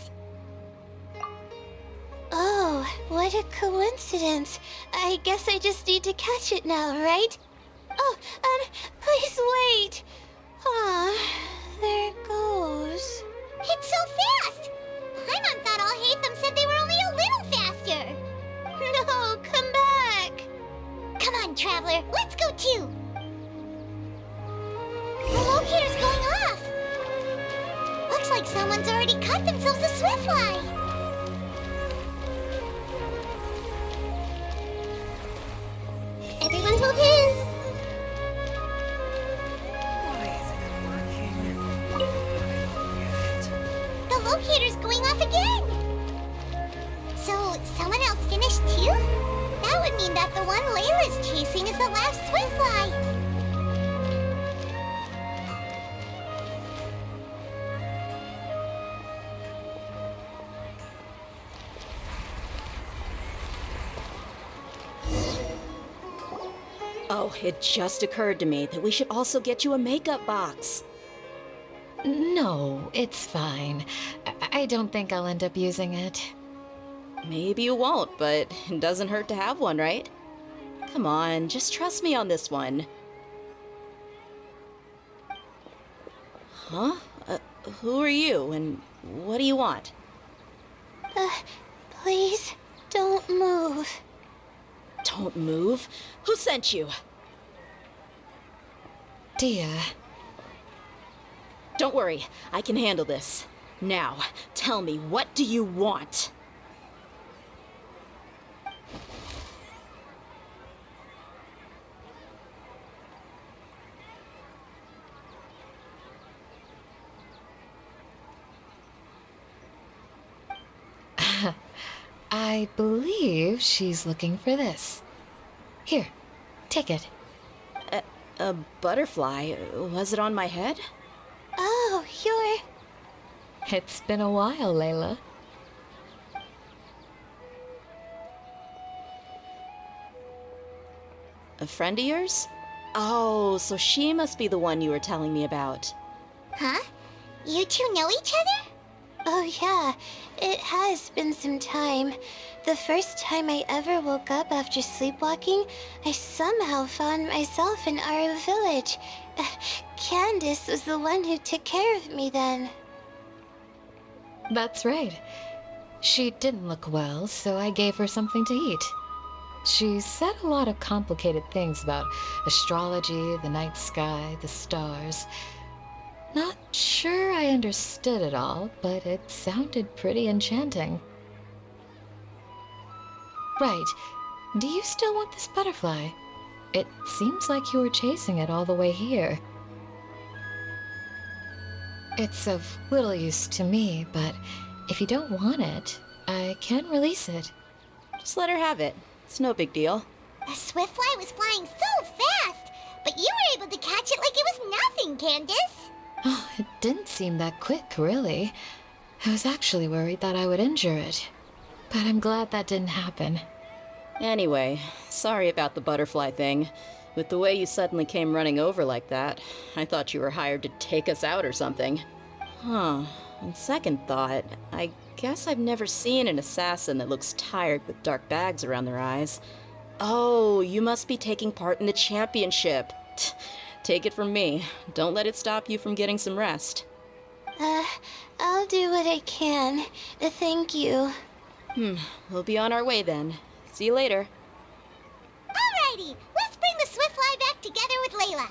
Oh, what a coincidence. I guess I just need to catch it now, right? Oh, please wait. There it goes. It's so fast! Paimon thought all Hatham said they were only a little faster. No, come back. Come on, Traveler, let's go too. The locator's going off. Looks like someone's already caught themselves a swiftfly. Everyone hold hands. The locator's going off again. So, someone else finished too? That would mean that the one Layla's chasing is the last swiftfly. Oh, it just occurred to me that we should also get you a makeup box. No, it's fine. I don't think I'll end up using it. Maybe you won't, but it doesn't hurt to have one, right? Come on, just trust me on this one. Huh? Who are you, and what do you want? Please, don't move. Don't move? Who sent you? Dia. Don't worry, I can handle this. Now, tell me, what do you want? I believe she's looking for this. Here, take it. A butterfly? Was it on my head? Oh, you're... It's been a while, Layla. A friend of yours? Oh, so she must be the one you were telling me about. Huh? You two know each other? Oh yeah, it has been some time. The first time I ever woke up after sleepwalking, I somehow found myself in our village. Candace was the one who took care of me then. That's right. She didn't look well, so I gave her something to eat. She said a lot of complicated things about astrology, the night sky, the stars. Not sure I understood it all, but it sounded pretty enchanting. Right. Do you still want this butterfly? It seems like you were chasing it all the way here. It's of little use to me, but if you don't want it, I can release it. Just let her have it. It's no big deal. The swiftfly was flying so fast, but you were able to catch it like it was nothing, Candace. Oh, it didn't seem that quick, really. I was actually worried that I would injure it. But I'm glad that didn't happen. Anyway, sorry about the butterfly thing. With the way you suddenly came running over like that, I thought you were hired to take us out or something. Huh. On second thought, I guess I've never seen an assassin that looks tired with dark bags around their eyes. Oh, you must be taking part in the championship. Take it from me. Don't let it stop you from getting some rest. I'll do what I can. Thank you. We'll be on our way then. See you later. Alrighty, let's bring the swiftfly back together with Layla.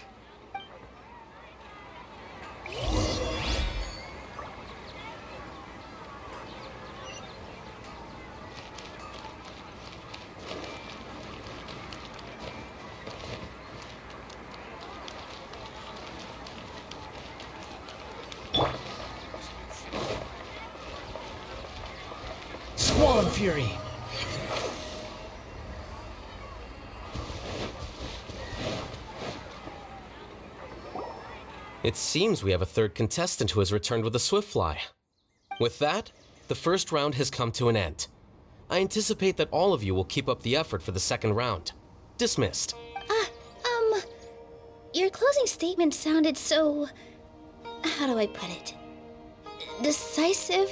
Storm Fury. It seems we have a third contestant who has returned with a Swiftfly. With that, the first round has come to an end. I anticipate that all of you will keep up the effort for the second round. Dismissed. Your closing statement sounded so... how do I put it? Decisive?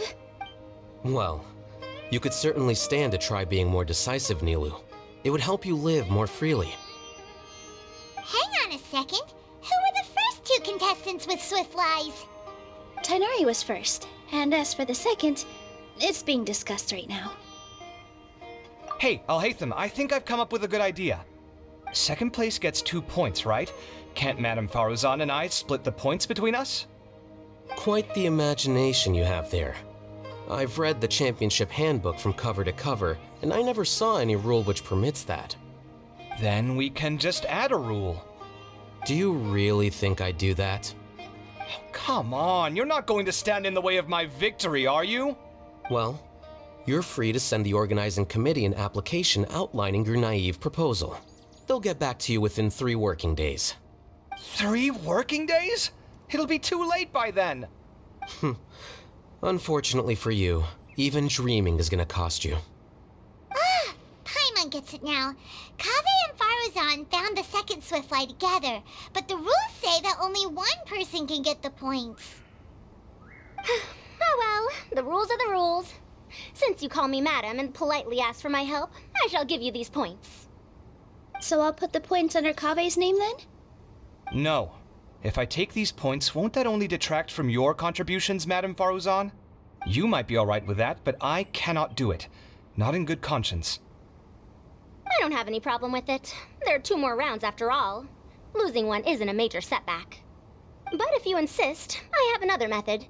Well, you could certainly stand to try being more decisive, Nilu. It would help you live more freely. Hang on a second. Who were the first two contestants with Swiftflies? Tainari was first, and as for the second, it's being discussed right now. Hey, Alhaitham, I think I've come up with a good idea. Second place gets 2 points, right? Can't Madame Faruzan and I split the points between us? Quite the imagination you have there. I've read the championship handbook from cover to cover, and I never saw any rule which permits that. Then we can just add a rule. Do you really think I'd do that? Oh, come on, you're not going to stand in the way of my victory, are you? Well, you're free to send the organizing committee an application outlining your naive proposal. They'll get back to you within 3 working days. 3 working days? It'll be too late by then. Unfortunately for you, even dreaming is gonna cost you. Paimon gets it now. Kaveh and Faruzan found the second Swiftfly together, but the rules say that only one person can get the points. Oh well, the rules are the rules. Since you call me madam and politely ask for my help, I shall give you these points. So I'll put the points under Kaveh's name then? No. If I take these points, won't that only detract from your contributions, Madame Faruzan? You might be alright with that, but I cannot do it. Not in good conscience. I don't have any problem with it. There are 2 more rounds after all. Losing one isn't a major setback. But if you insist, I have another method.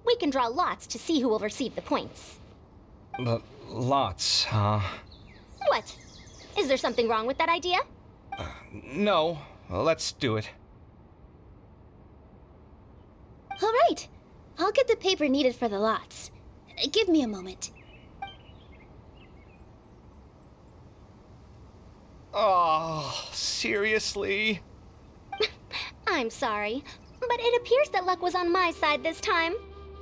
We can draw lots to see who will receive the points. Lots, huh? What? Is there something wrong with that idea? No. Let's do it. All right. I'll get the paper needed for the lots. Give me a moment. Oh, seriously? I'm sorry, but it appears that luck was on my side this time.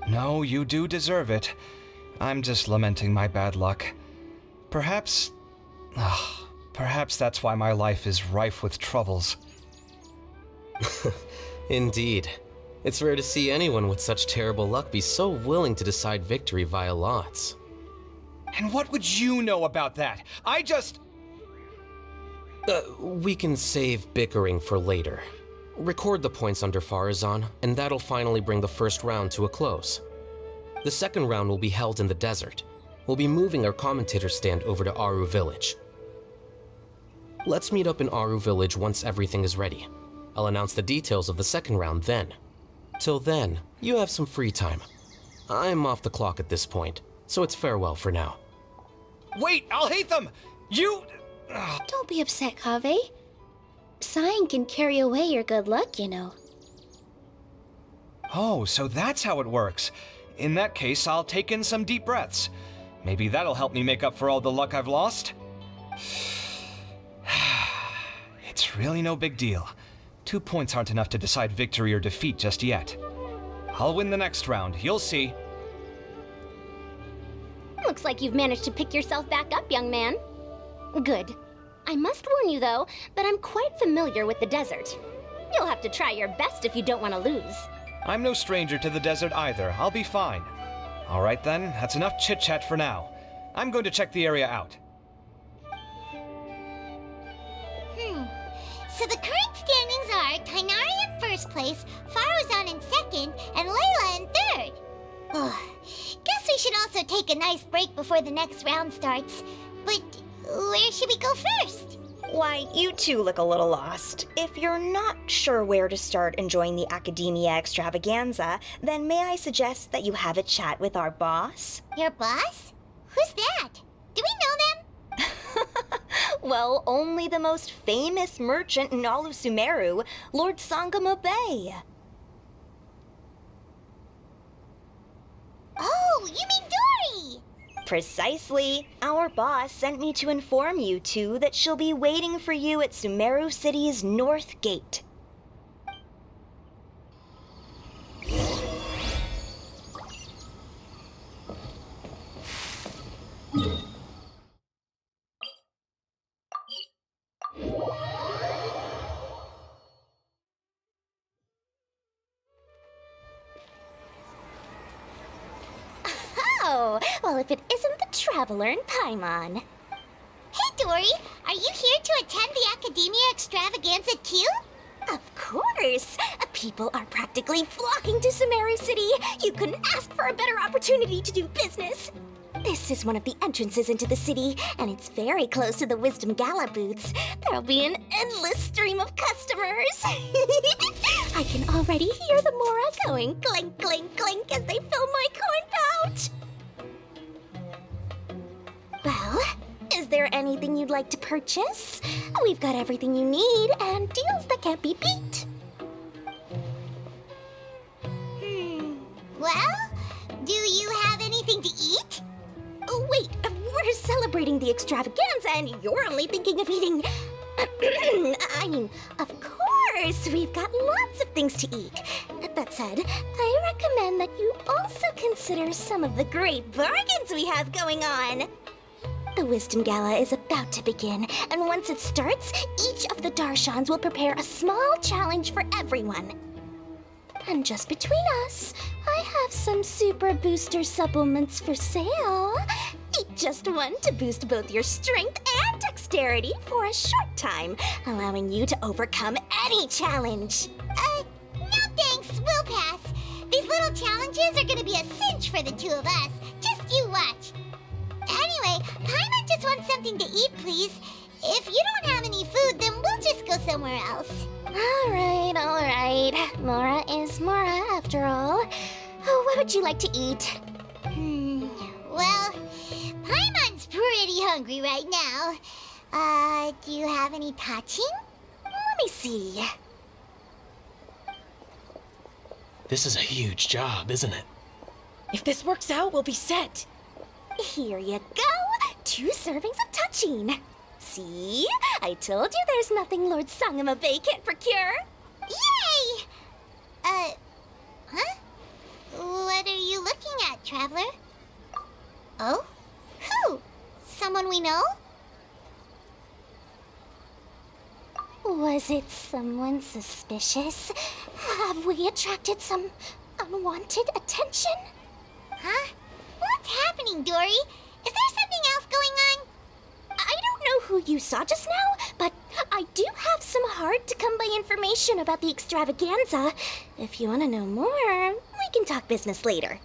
No, you do deserve it. I'm just lamenting my bad luck. Perhaps that's why my life is rife with troubles. Indeed. It's rare to see anyone with such terrible luck be so willing to decide victory via lots. And what would you know about that? I just... We can save bickering for later. Record the points under Faruzan, and that'll finally bring the first round to a close. The second round will be held in the desert. We'll be moving our commentator stand over to Aru Village. Let's meet up in Aru Village once everything is ready. I'll announce the details of the second round then. Till then, you have some free time. I'm off the clock at this point, so it's farewell for now. Wait, Alhaitham! You... Don't be upset, Kaveh. Sighing can carry away your good luck, you know. Oh, so that's how it works. In that case, I'll take in some deep breaths. Maybe that'll help me make up for all the luck I've lost. It's really no big deal. 2 points aren't enough to decide victory or defeat just yet. I'll win the next round, you'll see. Looks like you've managed to pick yourself back up, young man. Good. I must warn you, though, that I'm quite familiar with the desert. You'll have to try your best if you don't want to lose. I'm no stranger to the desert either. I'll be fine. All right then, that's enough chit-chat for now. I'm going to check the area out. So the current standings are Tainari in first place, Faruzan in second, and Layla in third. Guess we should also take a nice break before the next round starts. But where should we go first? Why, you two look a little lost. If you're not sure where to start enjoying the Academia Extravaganza, then may I suggest that you have a chat with our boss? Your boss? Who's that? Do we know them? Well, only the most famous merchant in all of Sumeru, Lord Sangamo Bay. Oh, you mean Dory! Precisely. Our boss sent me to inform you two that she'll be waiting for you at Sumeru City's North Gate. Oh, well, if it isn't the Traveler in Paimon. Hey, Dory, are you here to attend the Academia Extravaganza too? Of course! People are practically flocking to Sumeru City. You couldn't ask for a better opportunity to do business. This is one of the entrances into the city, and it's very close to the Wisdom Gala booths. There'll be an endless stream of customers. I can already hear the Mora going clink, clink, clink as they fill my coin pouch. Well, is there anything you'd like to purchase? We've got everything you need and deals that can't be beat. Well, do you have anything to eat? Oh, wait, we're celebrating the extravaganza and you're only thinking of eating... I mean, of course, we've got lots of things to eat. That said, I recommend that you also consider some of the great bargains we have going on. The Wisdom Gala is about to begin, and once it starts, each of the Darshans will prepare a small challenge for everyone. And just between us, I have some super booster supplements for sale. Eat just one to boost both your strength and dexterity for a short time, allowing you to overcome any challenge. No thanks, we'll pass. These little challenges are gonna be a cinch for the two of us. Just you watch. Anyway, Paimon just wants something to eat, please. If you don't have any food, then we'll just go somewhere else. All right. Mora is Mora, after all. Oh, what would you like to eat? Well, Paimon's pretty hungry right now. Do you have any touching? Let me see. This is a huge job, isn't it? If this works out, we'll be set. Here you go. 2 servings of touching. See? I told you there's nothing Lord Sangamabe can't procure. Yay! Huh? What are you looking at, Traveler? Oh? Who? Someone we know? Was it someone suspicious? Have we attracted some unwanted attention? Huh? What's happening, Dory? Is there something else going on? I don't know who you saw just now, but I do have some hard-to-come-by information about the extravaganza. If you want to know more, we can talk business later.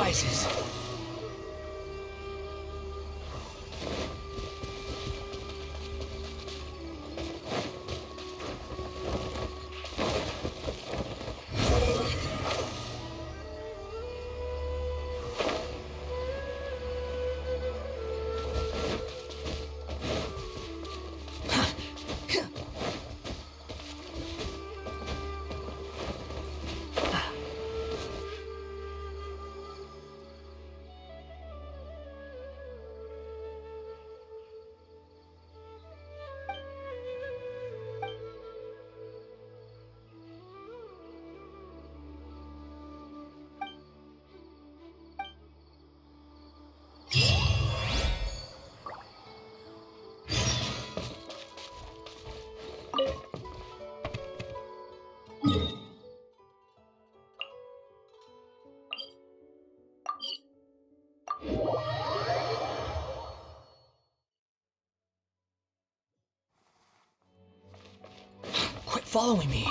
prizes. Quit following me.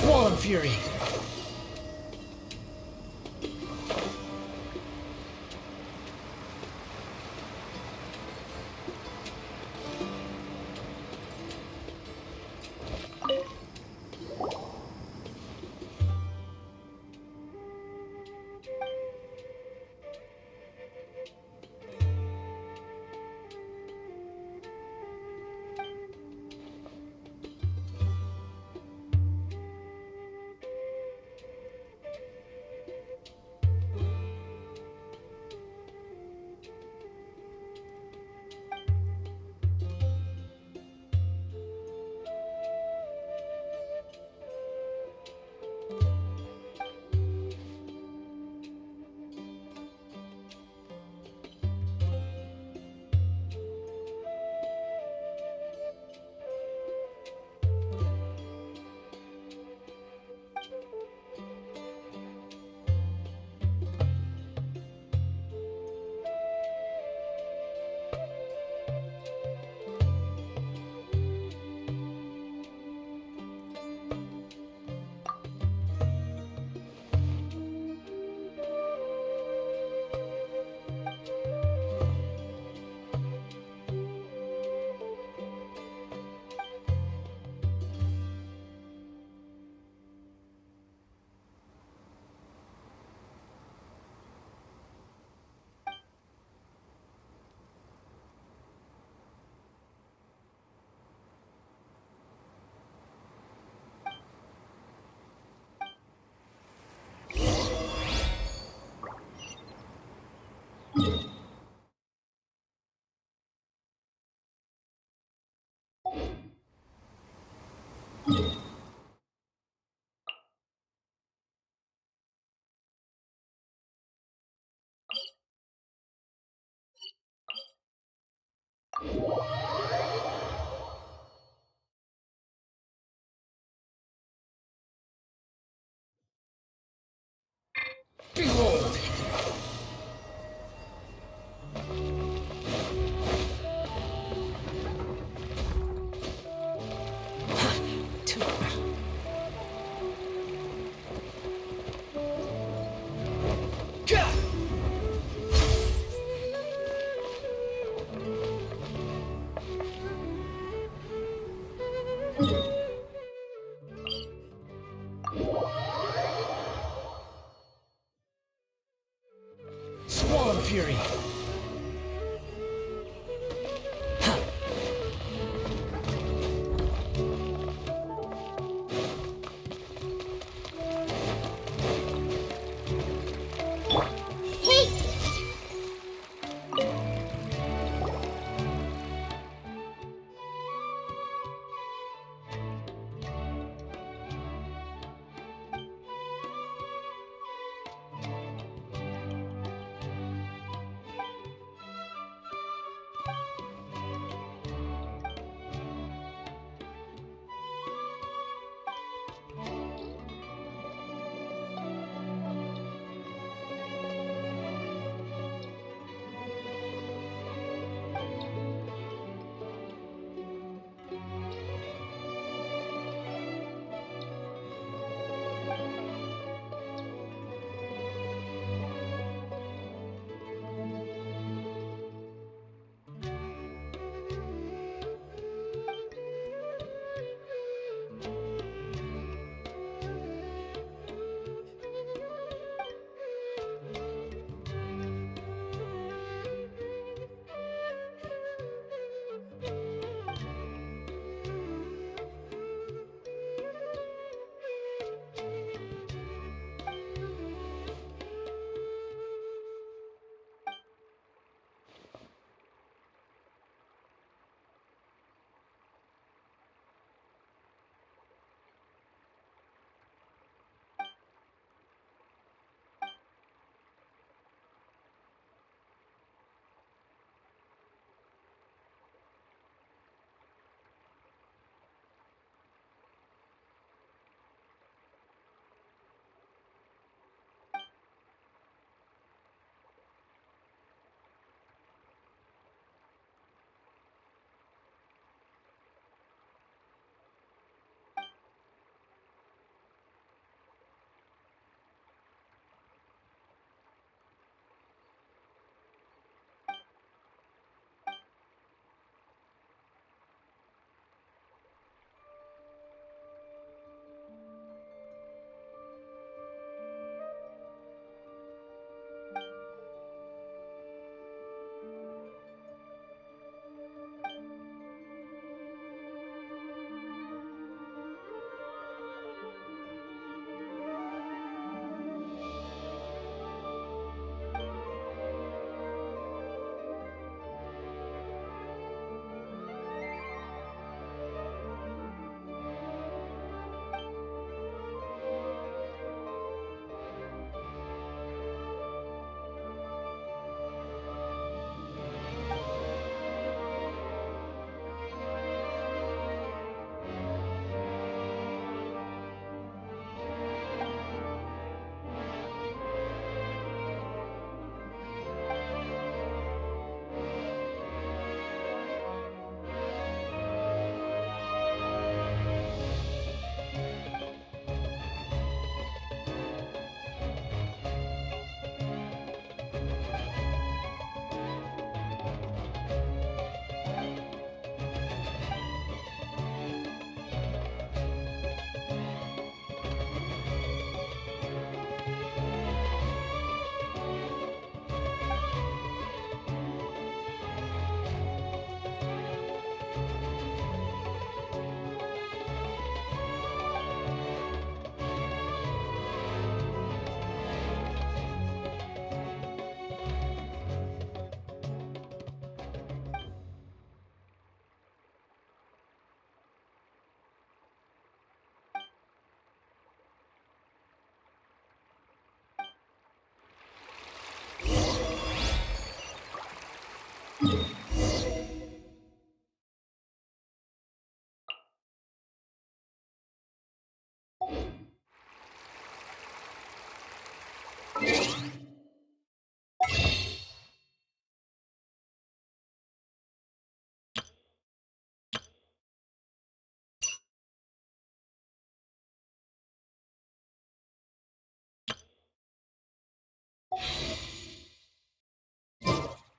Squall and Fury. Behold! Swan Fury! Hey!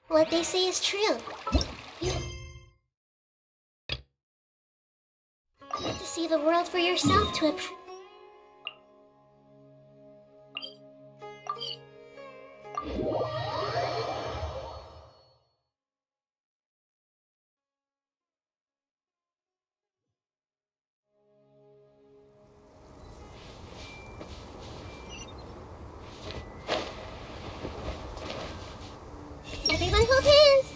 What they say is true. You have to see the world for yourself to appreciate. Everyone hold hands!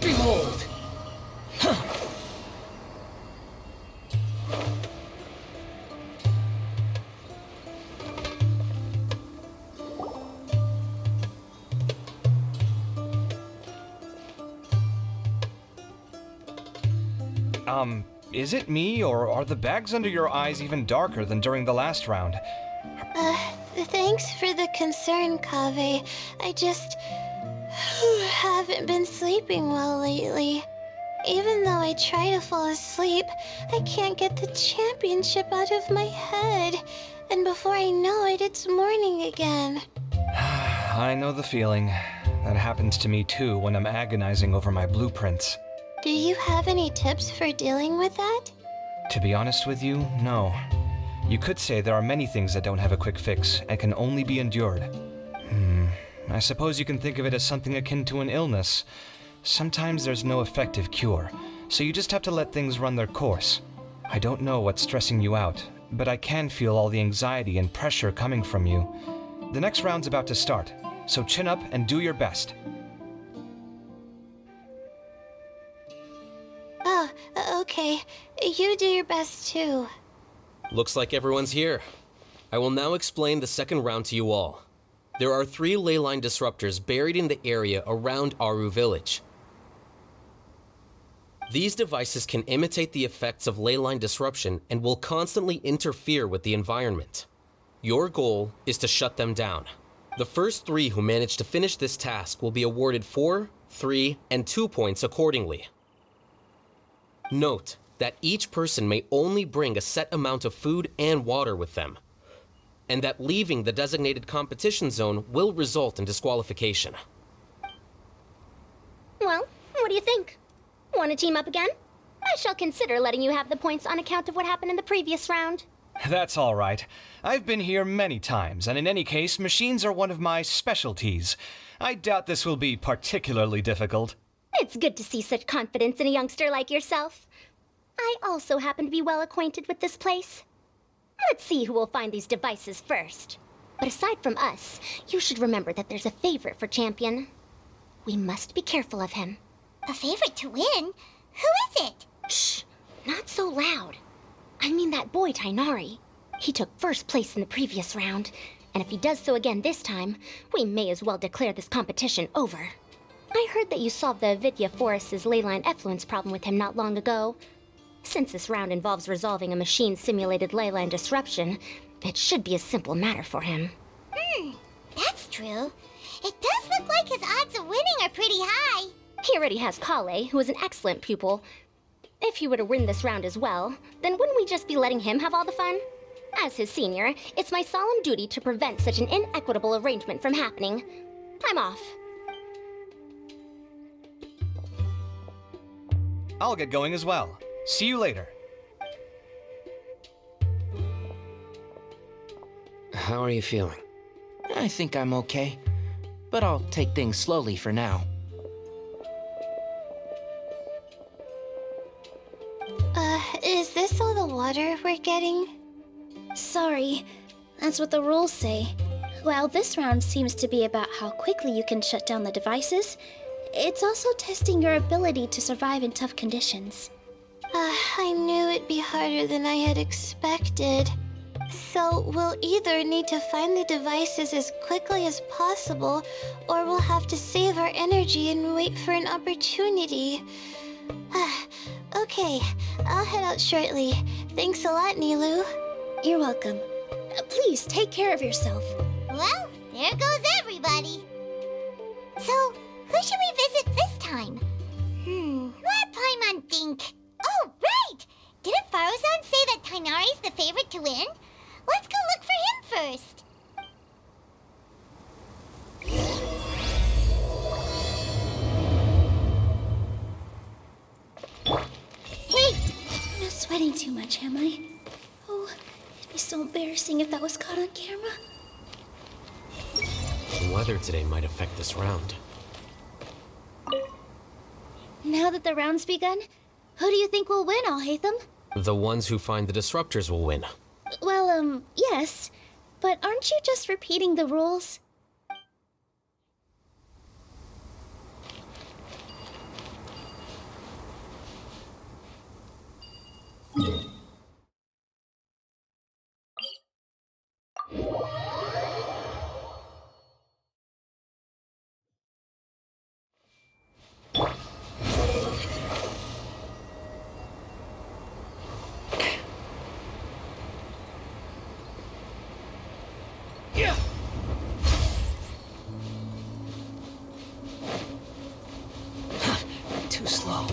Behold! Is it me, or are the bags under your eyes even darker than during the last round? Thanks for the concern, Kaveh. I just haven't been sleeping well lately. Even though I try to fall asleep, I can't get the championship out of my head. And before I know it, it's morning again. I know the feeling. That happens to me too when I'm agonizing over my blueprints. Do you have any tips for dealing with that? To be honest with you, no. You could say there are many things that don't have a quick fix and can only be endured. I suppose you can think of it as something akin to an illness. Sometimes there's no effective cure, so you just have to let things run their course. I don't know what's stressing you out, but I can feel all the anxiety and pressure coming from you. The next round's about to start, so chin up and do your best. Oh, okay. You do your best too. Looks like everyone's here. I will now explain the second round to you all. There are 3 leyline disruptors buried in the area around Aru Village. These devices can imitate the effects of leyline disruption and will constantly interfere with the environment. Your goal is to shut them down. The first 3 who manage to finish this task will be awarded 4, 3, and 2 points accordingly. Note that each person may only bring a set amount of food and water with them, and that leaving the designated competition zone will result in disqualification. Well, what do you think? Want to team up again? I shall consider letting you have the points on account of what happened in the previous round. That's all right. I've been here many times, and in any case, machines are one of my specialties. I doubt this will be particularly difficult. It's good to see such confidence in a youngster like yourself. I also happen to be well acquainted with this place. Let's see who will find these devices first. But aside from us, you should remember that there's a favorite for Champion. We must be careful of him. A favorite to win? Who is it? Shh! Not so loud. I mean that boy Tainari. He took first place in the previous round, and if he does so again this time, we may as well declare this competition over. I heard that you solved the Avidya Forest's leyline effluence problem with him not long ago. Since this round involves resolving a machine-simulated leyline disruption, it should be a simple matter for him. That's true. It does look like his odds of winning are pretty high. He already has Kale, who is an excellent pupil. If he were to win this round as well, then wouldn't we just be letting him have all the fun? As his senior, it's my solemn duty to prevent such an inequitable arrangement from happening. I'm off. I'll get going as well. See you later. How are you feeling? I think I'm okay, but I'll take things slowly for now. Is this all the water we're getting? Sorry, that's what the rules say. While this round seems to be about how quickly you can shut down the devices, it's also testing your ability to survive in tough conditions. I knew it'd be harder than I had expected. So we'll either need to find the devices as quickly as possible, or we'll have to save our energy and wait for an opportunity. Okay, I'll head out shortly. Thanks a lot, Nilu. You're welcome. Please take care of yourself. Well, there goes everybody. So, who should we visit this time? Let Paimon think. Oh, right! Didn't Faruzan say that Tainari's the favorite to win? Let's go look for him first. Hey! I'm not sweating too much, am I? Oh, it'd be so embarrassing if that was caught on camera. The weather today might affect this round. Now that the round's begun, who do you think will win, Alhaitham? The ones who find the disruptors will win. Well, yes. But aren't you just repeating the rules? Too slow.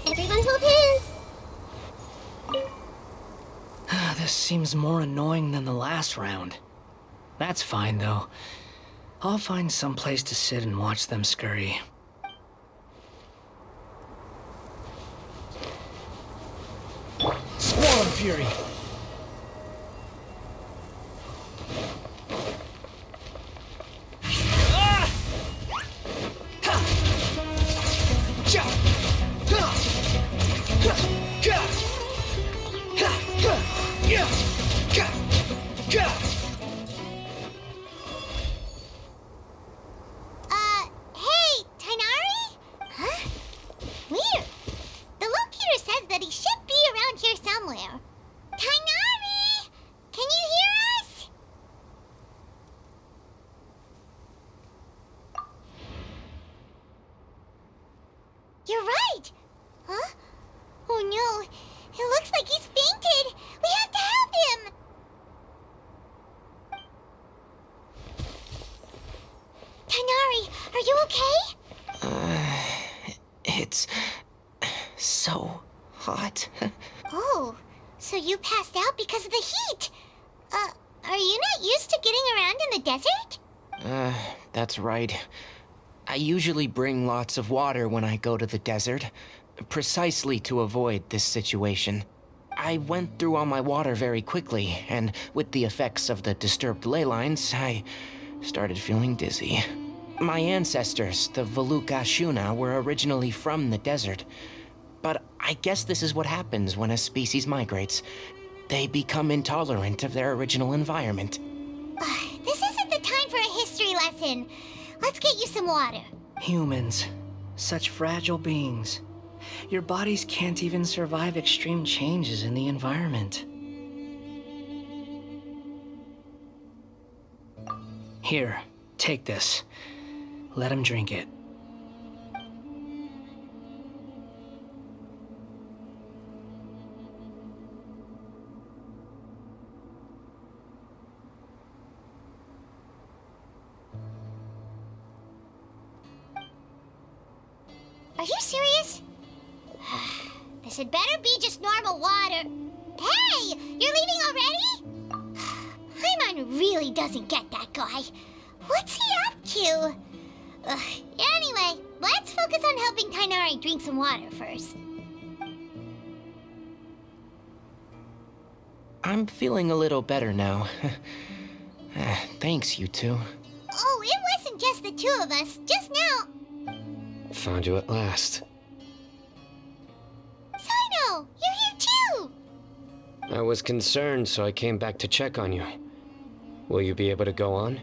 Everyone hold hands. This seems more annoying than the last round. That's fine, though. I'll find some place to sit and watch them scurry. Swarm Fury! Hey, Tainari? Huh? Weird. The locator says that he should be around here somewhere. Tainari! Can you hear us? You're right! Huh? Oh no, it looks like he's fainted! We have to help him! Tainari, are you okay? It's so hot. Oh, so you passed out because of the heat. Are you not used to getting around in the desert? That's right. I usually bring lots of water when I go to the desert, precisely to avoid this situation. I went through all my water very quickly, and with the effects of the disturbed ley lines, I started feeling dizzy. My ancestors, the Valuka Shuna, were originally from the desert. But I guess this is what happens when a species migrates. They become intolerant of their original environment. This isn't the time for a history lesson. Let's get you some water. Humans. Such fragile beings. Your bodies can't even survive extreme changes in the environment. Here, take this. Let him drink it. Are you serious? This had better be just normal water. Hey! You're leaving already? Paimon really doesn't get that guy. What's he up to? Anyway, let's focus on helping Tainari drink some water first. I'm feeling a little better now. Thanks, you two. Oh, it wasn't just the two of us. Just now. Found you at last. Sino, you're here too! I was concerned, so I came back to check on you. Will you be able to go on?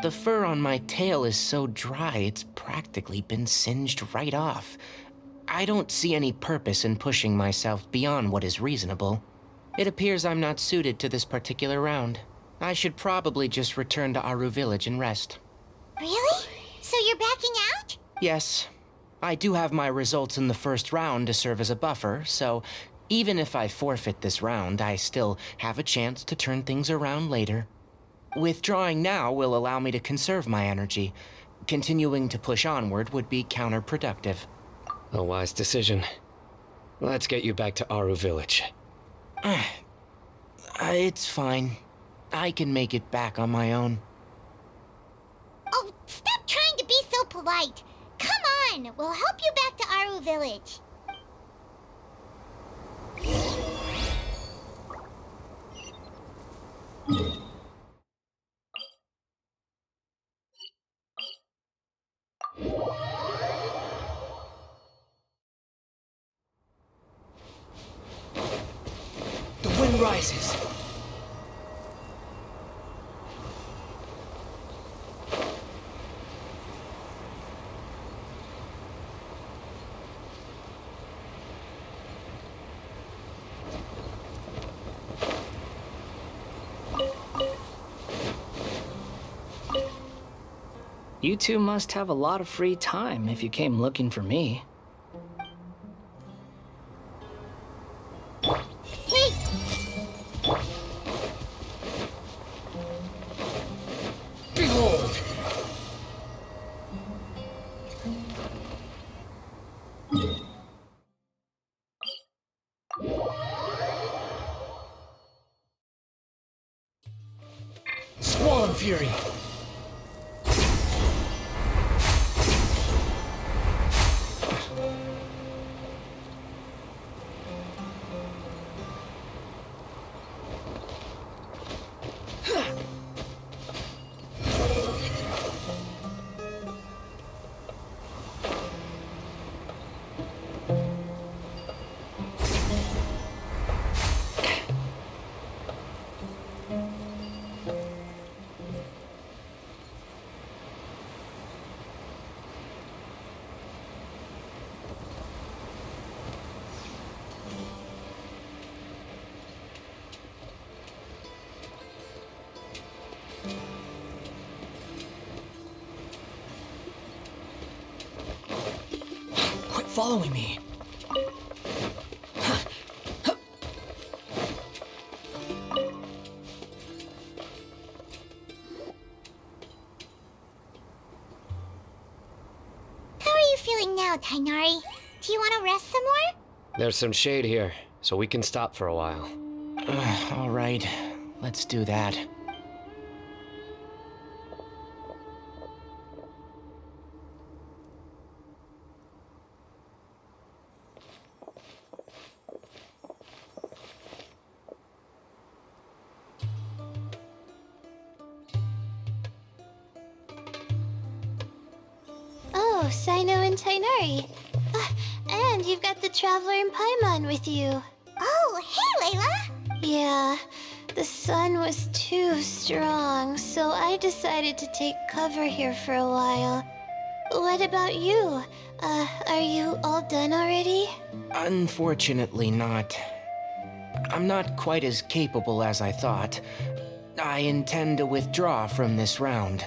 The fur on my tail is so dry, it's practically been singed right off. I don't see any purpose in pushing myself beyond what is reasonable. It appears I'm not suited to this particular round. I should probably just return to Aru Village and rest. Really? So you're backing out? Yes. I do have my results in the first round to serve as a buffer, so even if I forfeit this round, I still have a chance to turn things around later. Withdrawing now will allow me to conserve my energy. Continuing to push onward would be counterproductive. A wise decision. Let's get you back to Aru Village. It's fine. I can make it back on my own. Oh, stop trying to be so polite. Come on, we'll help you back to Aru Village. The wind rises. You two must have a lot of free time if you came looking for me. Fury. Quit following me. How are you feeling now, Tainari? Do you want to rest some more? There's some shade here, so we can stop for a while. All right, let's do that. Oh, Sino and Tainari. And you've got the Traveler and Paimon with you. Oh, hey, Layla! Yeah, the sun was too strong, so I decided to take cover here for a while. What about you? Are you all done already? Unfortunately not. I'm not quite as capable as I thought. I intend to withdraw from this round.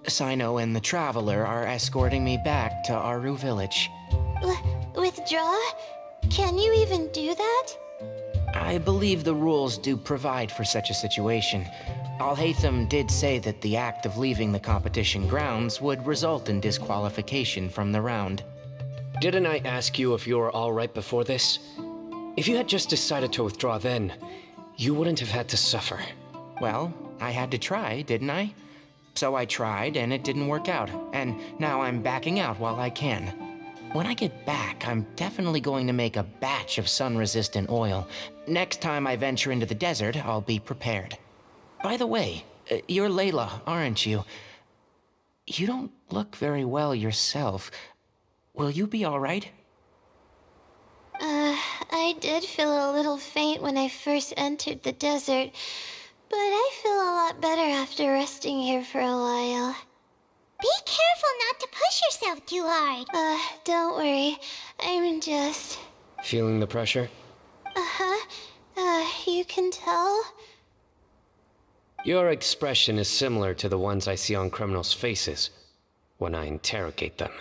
Sino and the Traveler are escorting me back to Aru Village. Withdraw? Can you even do that? I believe the rules do provide for such a situation. Alhaitham did say that the act of leaving the competition grounds would result in disqualification from the round. Didn't I ask you if you were alright before this? If you had just decided to withdraw then, you wouldn't have had to suffer. Well, I had to try, didn't I? So I tried, and it didn't work out, and now I'm backing out while I can. When I get back, I'm definitely going to make a batch of sun-resistant oil. Next time I venture into the desert, I'll be prepared. By the way, you're Layla, aren't you? You don't look very well yourself. Will you be all right? I did feel a little faint when I first entered the desert, but I feel a lot better after resting here for a while. Be careful not to push yourself too hard. Don't worry. I'm just... Feeling the pressure? You can tell? Your expression is similar to the ones I see on criminals' faces when I interrogate them.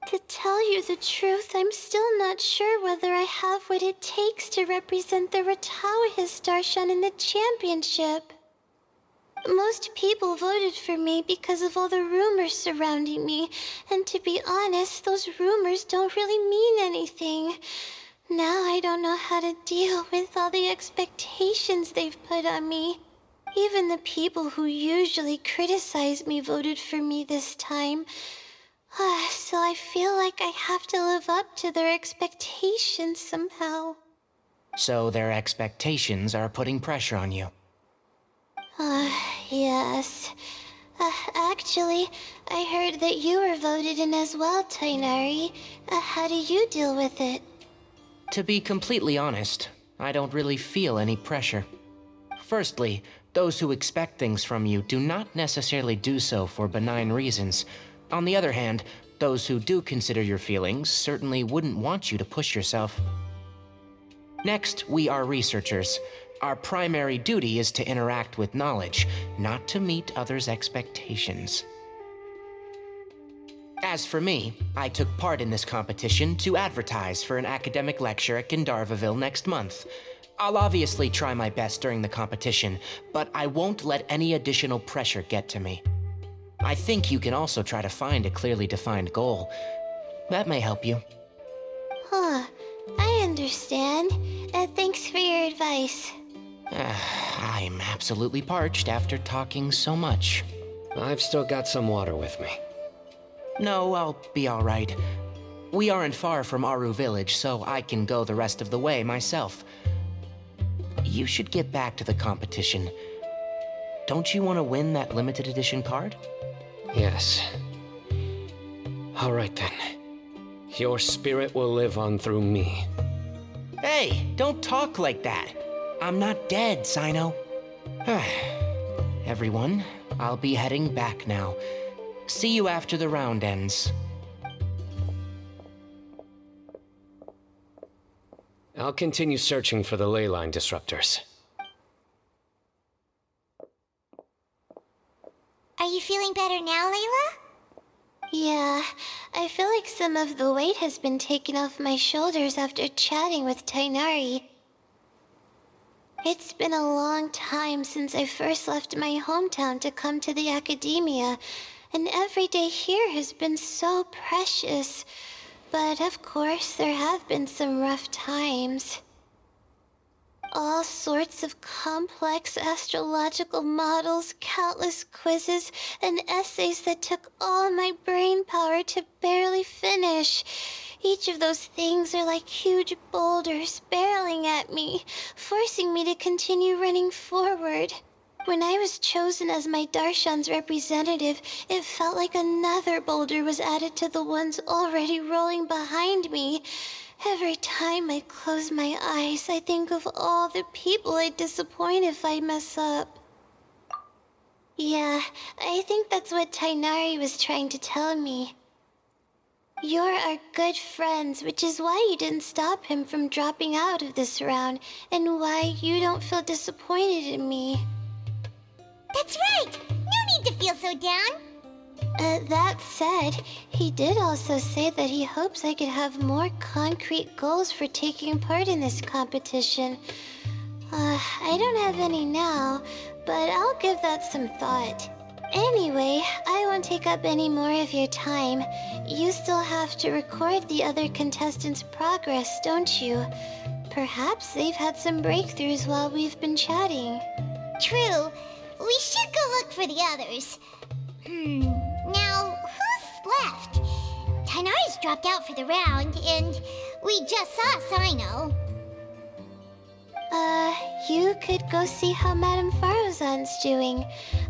To tell you the truth, I'm still not sure whether I have what it takes to represent the Ratawa Darshan in the championship. Most people voted for me because of all the rumors surrounding me, and to be honest, those rumors don't really mean anything. Now I don't know how to deal with all the expectations they've put on me. Even the people who usually criticize me voted for me this time. So I feel like I have to live up to their expectations somehow. So their expectations are putting pressure on you. Yes. Actually, I heard that you were voted in as well, Tainari. How do you deal with it? To be completely honest, I don't really feel any pressure. Firstly, those who expect things from you do not necessarily do so for benign reasons. On the other hand, those who do consider your feelings certainly wouldn't want you to push yourself. Next, we are researchers. Our primary duty is to interact with knowledge, not to meet others' expectations. As for me, I took part in this competition to advertise for an academic lecture at Gandharvaville next month. I'll obviously try my best during the competition, but I won't let any additional pressure get to me. I think you can also try to find a clearly defined goal. That may help you. I understand. Thanks for your advice. I'm absolutely parched after talking so much. I've still got some water with me. No, I'll be alright. We aren't far from Aru Village, so I can go the rest of the way myself. You should get back to the competition. Don't you want to win that limited edition card? Yes. All right then. Your spirit will live on through me. Hey, don't talk like that. I'm not dead, Sino. Everyone, I'll be heading back now. See you after the round ends. I'll continue searching for the ley line disruptors. Are you feeling better now, Layla? Yeah, I feel like some of the weight has been taken off my shoulders after chatting with Tainari. It's been a long time since I first left my hometown to come to the academia, and every day here has been so precious. But of course, there have been some rough times. All sorts of complex astrological models, countless quizzes, and essays that took all my brain power to barely finish. Each of those things are like huge boulders barreling at me, forcing me to continue running forward. When I was chosen as my Darshan's representative, it felt like another boulder was added to the ones already rolling behind me. Every time I close my eyes, I think of all the people I'd disappoint if I mess up. Yeah, I think that's what Tainari was trying to tell me. You're our good friends, which is why you didn't stop him from dropping out of this round, and why you don't feel disappointed in me. That's right! No need to feel so down! That said, he did also say that he hopes I could have more concrete goals for taking part in this competition. I don't have any now, but I'll give that some thought. Anyway, I won't take up any more of your time. You still have to record the other contestants' progress, don't you? Perhaps they've had some breakthroughs while we've been chatting. True. We should go look for the others. Now, who's left? Tainari's dropped out for the round, and we just saw Sino. You could go see how Madame Faruzan's doing.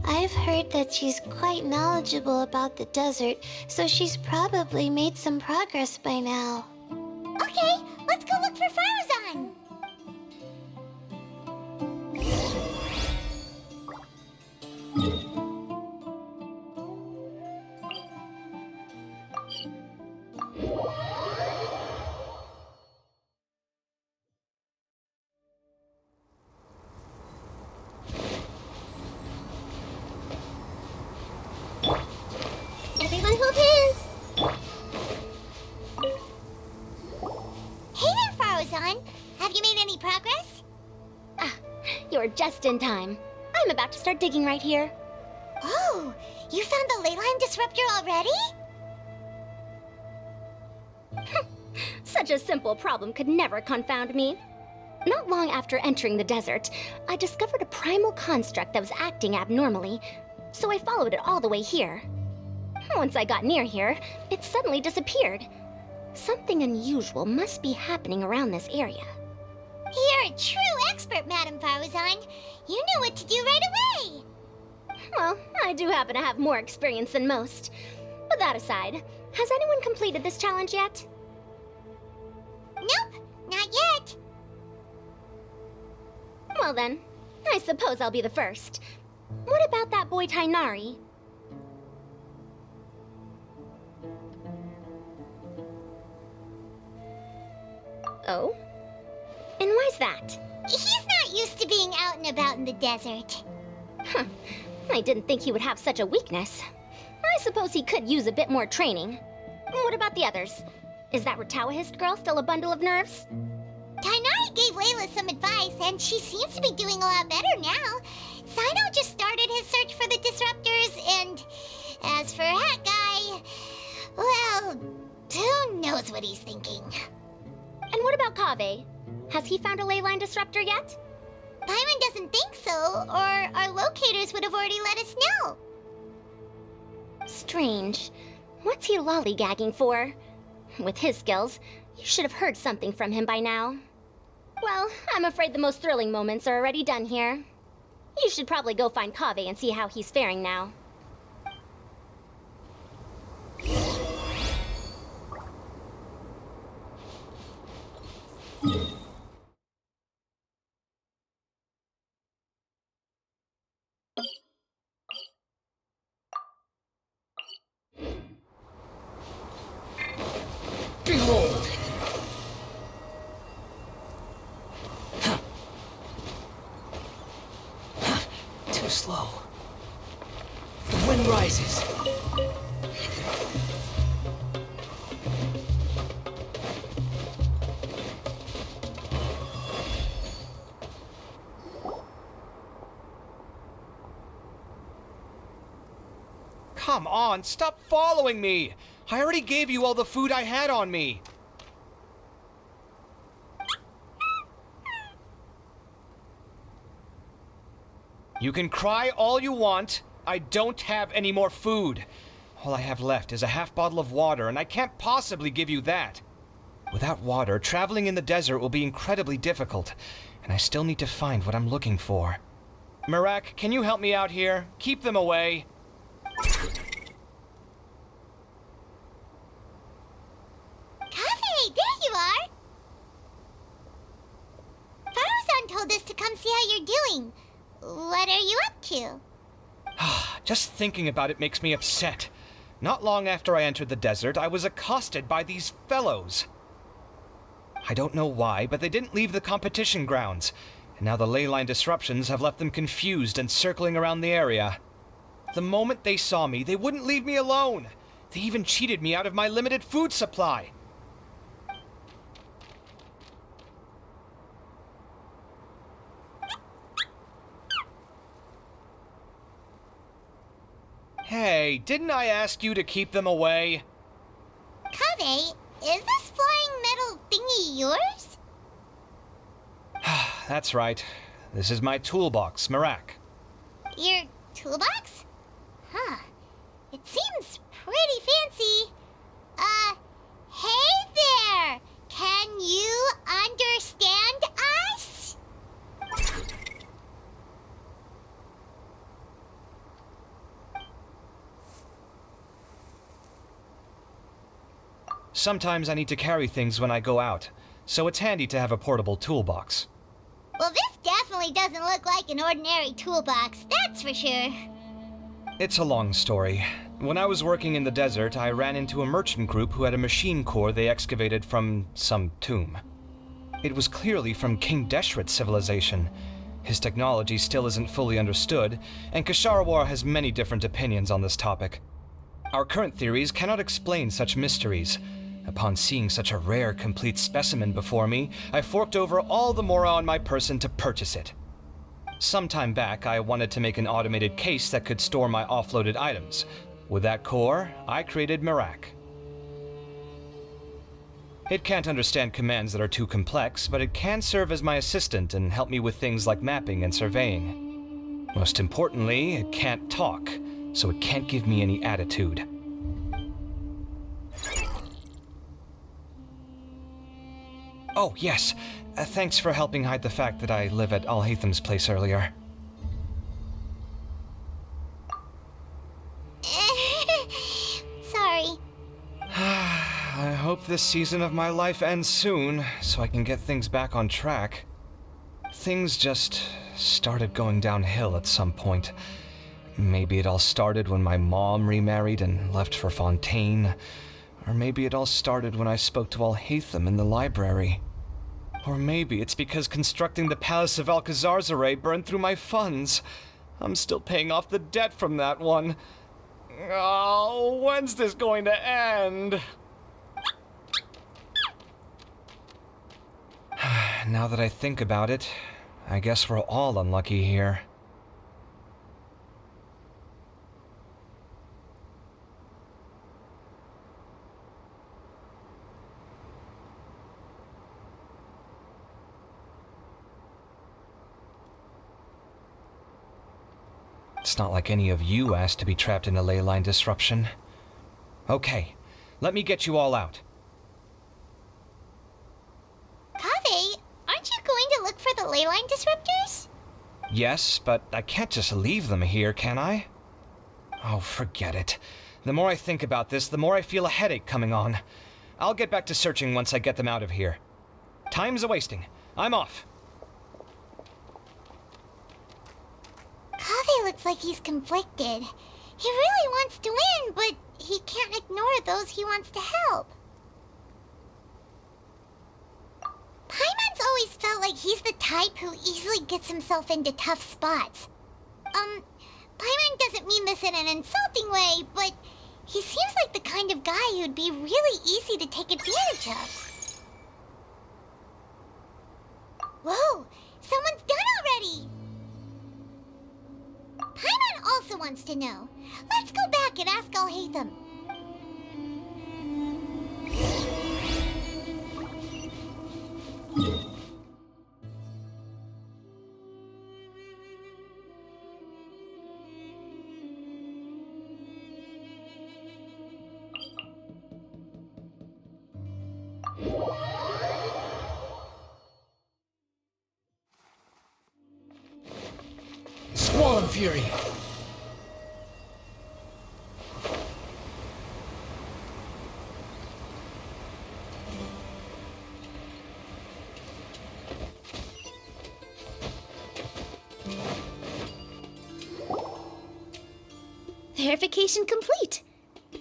I've heard that she's quite knowledgeable about the desert, so she's probably made some progress by now. Okay, let's go look for Faruzan! Everyone hold hands! Hey there, Faruzan! Have you made any progress? You're just in time. I'm about to start digging right here. Oh, you found the ley line disruptor already? Such a simple problem could never confound me. Not long after entering the desert, I discovered a primal construct that was acting abnormally, so I followed it all the way here. Once I got near here, it suddenly disappeared. Something unusual must be happening around this area. You're a true expert, Madame Faruzan. You knew what to do right away. Well, I do happen to have more experience than most. But that aside, has anyone completed this challenge yet? Nope, not yet. Well then, I suppose I'll be the first. What about that boy Tainari? Oh? And why's that? He's not used to being out and about in the desert. Huh. I didn't think he would have such a weakness. I suppose he could use a bit more training. What about the others? Is that Ratawahist girl still a bundle of nerves? Tainari gave Layla some advice, and she seems to be doing a lot better now. Sino just started his search for the disruptors, and as for that guy, well, who knows what he's thinking. And what about Kaveh? Has he found a ley line disruptor yet? Paimon doesn't think so, or our locators would have already let us know. Strange. What's he lollygagging for? With his skills, you should have heard something from him by now. Well, I'm afraid the most thrilling moments are already done here. You should probably go find Kaveh and see how he's faring now. Behold! Too slow. The wind rises. Come on, stop following me! I already gave you all the food I had on me. You can cry all you want. I don't have any more food. All I have left is a half bottle of water, and I can't possibly give you that. Without water, traveling in the desert will be incredibly difficult, and I still need to find what I'm looking for. Merak, can you help me out here? Keep them away. Kaveh, there you are! Faruzan told us to come see how you're doing. What are you up to? Just thinking about it makes me upset. Not long after I entered the desert, I was accosted by these fellows. I don't know why, but they didn't leave the competition grounds, and now the ley line disruptions have left them confused and circling around the area. The moment they saw me, they wouldn't leave me alone. They even cheated me out of my limited food supply. Hey, didn't I ask you to keep them away? Kaveh, is this flying metal thingy yours? That's right. This is my toolbox, Merak. Your toolbox? Huh. It seems pretty fancy. Hey there! Can you understand us? Sometimes I need to carry things when I go out, so it's handy to have a portable toolbox. Well, this definitely doesn't look like an ordinary toolbox, that's for sure. It's a long story. When I was working in the desert, I ran into a merchant group who had a machine core they excavated from some tomb. It was clearly from King Deshret's civilization. His technology still isn't fully understood, and Kasharawar has many different opinions on this topic. Our current theories cannot explain such mysteries. Upon seeing such a rare, complete specimen before me, I forked over all the mora on my person to purchase it. Some time back, I wanted to make an automated case that could store my offloaded items. With that core, I created Merak. It can't understand commands that are too complex, but it can serve as my assistant and help me with things like mapping and surveying. Most importantly, it can't talk, so it can't give me any attitude. Oh, yes. Thanks for helping hide the fact that I live at Al-Haytham's place earlier. Sorry. I hope this season of my life ends soon, so I can get things back on track. Things just started going downhill at some point. Maybe it all started when my mom remarried and left for Fontaine. Or maybe it all started when I spoke to Al-Haytham in the library. Or maybe it's because constructing the Palace of Alcazarzaray burned through my funds. I'm still paying off the debt from that one. Oh, when's this going to end? Now that I think about it, I guess we're all unlucky here. It's not like any of you asked to be trapped in a ley line disruption. Okay, let me get you all out. Kaveh, aren't you going to look for the ley line disruptors? Yes, but I can't just leave them here, can I? Oh, forget it. The more I think about this, the more I feel a headache coming on. I'll get back to searching once I get them out of here. Time's a-wasting. I'm off. Kaveh looks like he's conflicted. He really wants to win, but he can't ignore those he wants to help. Paimon's always felt like he's the type who easily gets himself into tough spots. Paimon doesn't mean this in an insulting way, but he seems like the kind of guy who'd be really easy to take advantage of. Whoa! Someone's done already! Paimon also wants to know. Let's go back and ask Alhaitham. Squall and Fury! Verification complete!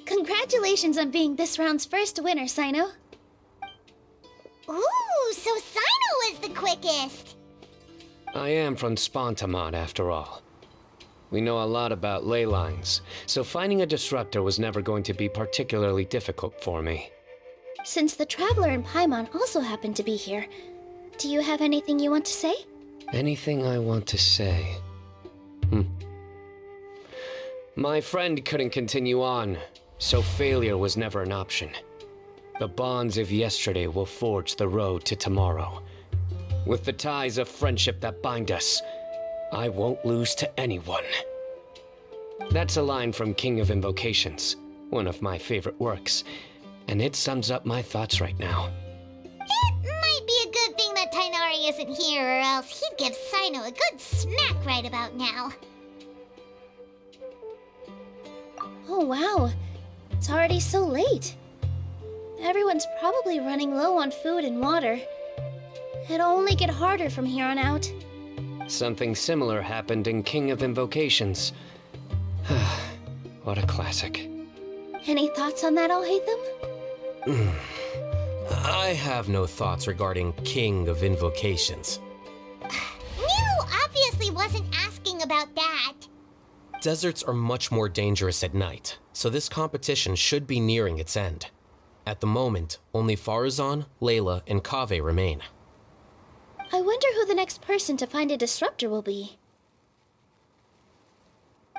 Congratulations on being this round's first winner, Sino. Ooh, so Sino was the quickest! I am from Spontamod, after all. We know a lot about ley lines, so finding a disruptor was never going to be particularly difficult for me. Since the Traveler and Paimon also happen to be here, do you have anything you want to say? Anything I want to say? My friend couldn't continue on, so failure was never an option. The bonds of yesterday will forge the road to tomorrow. With the ties of friendship that bind us, I won't lose to anyone. That's a line from King of Invocations, one of my favorite works, and it sums up my thoughts right now. It might be a good thing that Tainari isn't here, or else he'd give Sino a good smack right about now. Oh wow, it's already so late. Everyone's probably running low on food and water. It'll only get harder from here on out. Something similar happened in King of Invocations. What a classic. Any thoughts on that, Alhaitham? I have no thoughts regarding King of Invocations. Milu obviously wasn't asking about that. Deserts are much more dangerous at night, so this competition should be nearing its end. At the moment, only Farazan, Layla, and Kaveh remain. I wonder who the next person to find a disruptor will be.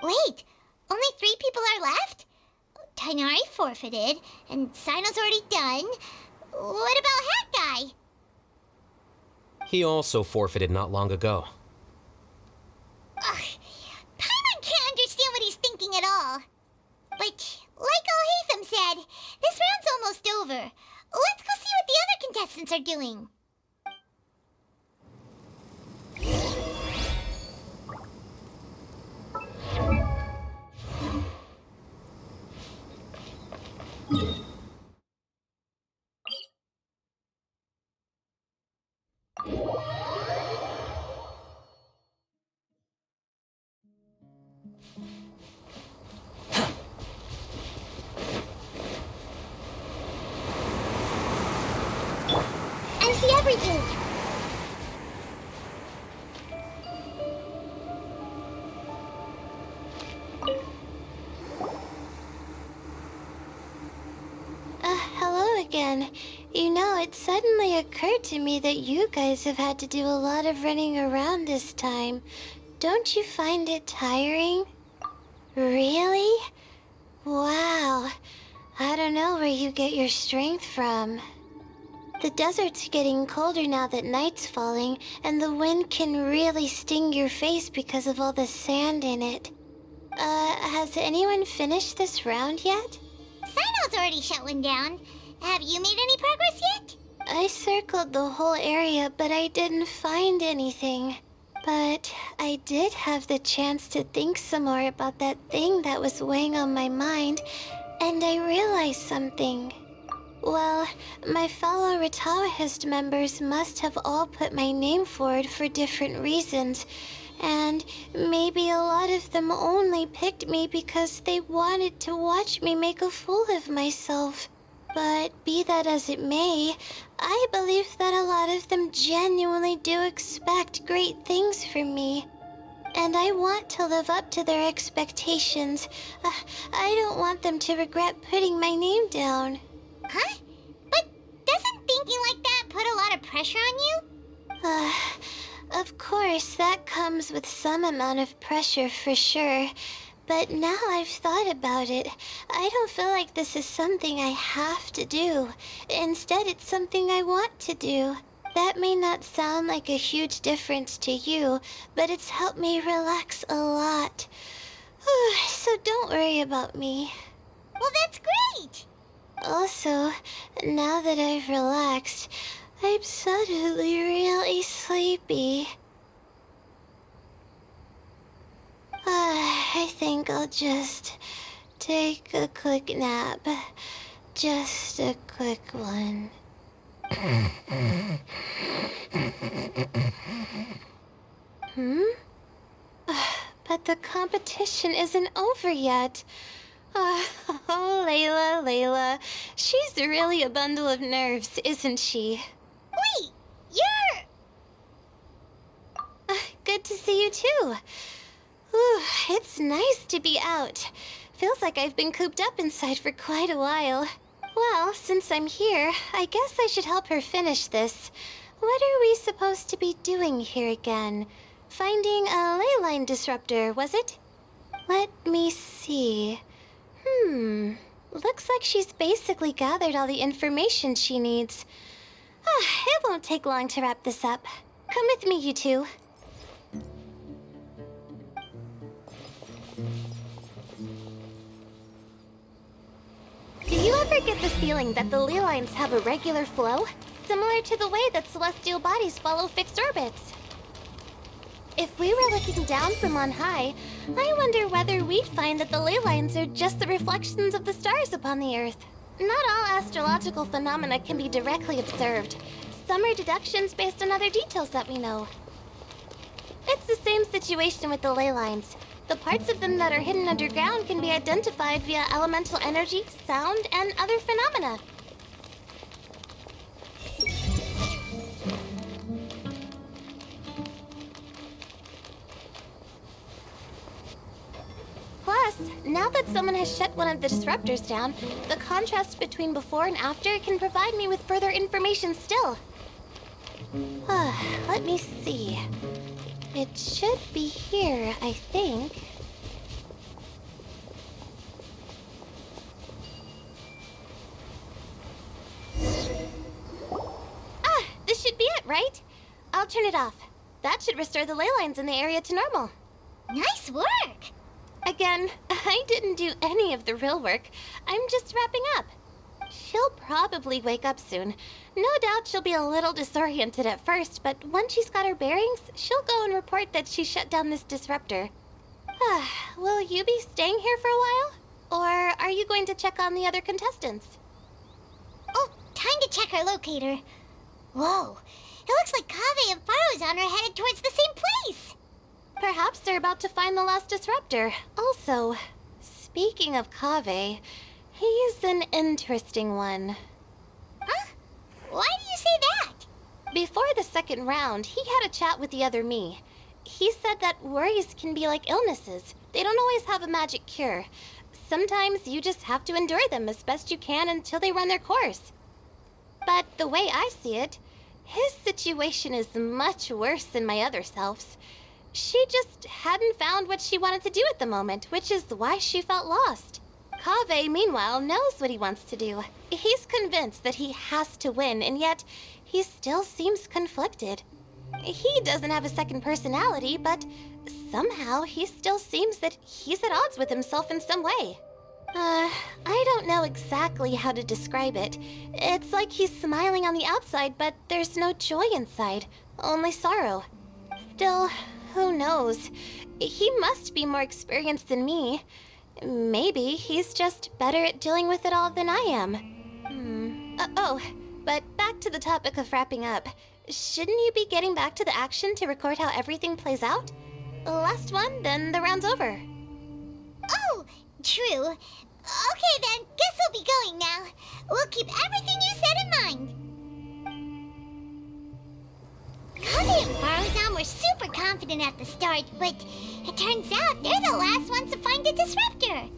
Wait, only 3 people are left? Tainari forfeited, and Sino's already done. What about Hat Guy? He also forfeited not long ago. Ugh, Paimon can't understand what he's thinking at all. But, like Alhaitham said, this round's almost over. Let's go see what the other contestants are doing. I see everything. Hello again. You know, it suddenly occurred to me that you guys have had to do a lot of running around this time. Don't you find it tiring? Really? Wow. I don't know where you get your strength from. The desert's getting colder now that night's falling, and the wind can really sting your face because of all the sand in it. Has anyone finished this round yet? Sino's already shut one down. Have you made any progress yet? I circled the whole area, but I didn't find anything. But I did have the chance to think some more about that thing that was weighing on my mind, and I realized something. Well, my fellow Retawahist members must have all put my name forward for different reasons, and maybe a lot of them only picked me because they wanted to watch me make a fool of myself. But be that as it may, I believe that a lot of them genuinely do expect great things from me. And I want to live up to their expectations. I don't want them to regret putting my name down. Huh? But doesn't thinking like that put a lot of pressure on you? Of course, that comes with some amount of pressure for sure. But now I've thought about it, I don't feel like this is something I have to do. Instead, it's something I want to do. That may not sound like a huge difference to you, but it's helped me relax a lot. So don't worry about me. Well, that's great! Also, now that I've relaxed, I'm suddenly really sleepy. I think I'll just take a quick nap. Just a quick one. But the competition isn't over yet. Oh, Layla. She's really a bundle of nerves, isn't she? Wait, you're... Good to see you too. Ooh, it's nice to be out. Feels like I've been cooped up inside for quite a while. Well, since I'm here, I guess I should help her finish this. What are we supposed to be doing here again? Finding a ley line disruptor, was it? Let me see. Looks like she's basically gathered all the information she needs. It won't take long to wrap this up. Come with me, you two. Do you ever get the feeling that the ley lines have a regular flow? Similar to the way that celestial bodies follow fixed orbits? If we were looking down from on high, I wonder whether we'd find that the ley lines are just the reflections of the stars upon the Earth. Not all astrological phenomena can be directly observed. Some are deductions based on other details that we know. It's the same situation with the ley lines. The parts of them that are hidden underground can be identified via elemental energy, sound, and other phenomena. Plus, now that someone has shut one of the disruptors down, the contrast between before and after can provide me with further information still. Let me see. It should be here, I think. This should be it, right? I'll turn it off. That should restore the ley lines in the area to normal. Nice work! Again, I didn't do any of the real work. I'm just wrapping up. She'll probably wake up soon. No doubt she'll be a little disoriented at first, but once she's got her bearings, she'll go and report that she shut down this disruptor. Will you be staying here for a while? Or are you going to check on the other contestants? Oh, time to check our locator. Whoa, it looks like Kaveh and Faruzan are headed towards the same place. Perhaps they're about to find the last disruptor. Also, speaking of Kaveh, he's an interesting one. Huh? Why do you say that? Before the second round, he had a chat with the other me. He said that worries can be like illnesses. They don't always have a magic cure. Sometimes you just have to endure them as best you can until they run their course. But the way I see it, his situation is much worse than my other self's. She just hadn't found what she wanted to do at the moment, which is why she felt lost. Kaveh, meanwhile, knows what he wants to do. He's convinced that he has to win, and yet he still seems conflicted. He doesn't have a second personality, but somehow he still seems that he's at odds with himself in some way. I don't know exactly how to describe it. It's like he's smiling on the outside, but there's no joy inside, only sorrow. Still, who knows? He must be more experienced than me. Maybe he's just better at dealing with it all than I am. But back to the topic of wrapping up. Shouldn't you be getting back to the action to record how everything plays out? Last one, then the round's over. Oh, true. Okay then, guess we'll be going now. We'll keep everything you said in mind. Kaze and Faruzan were super confident at the start, but it turns out they're the last ones to find the disruptor.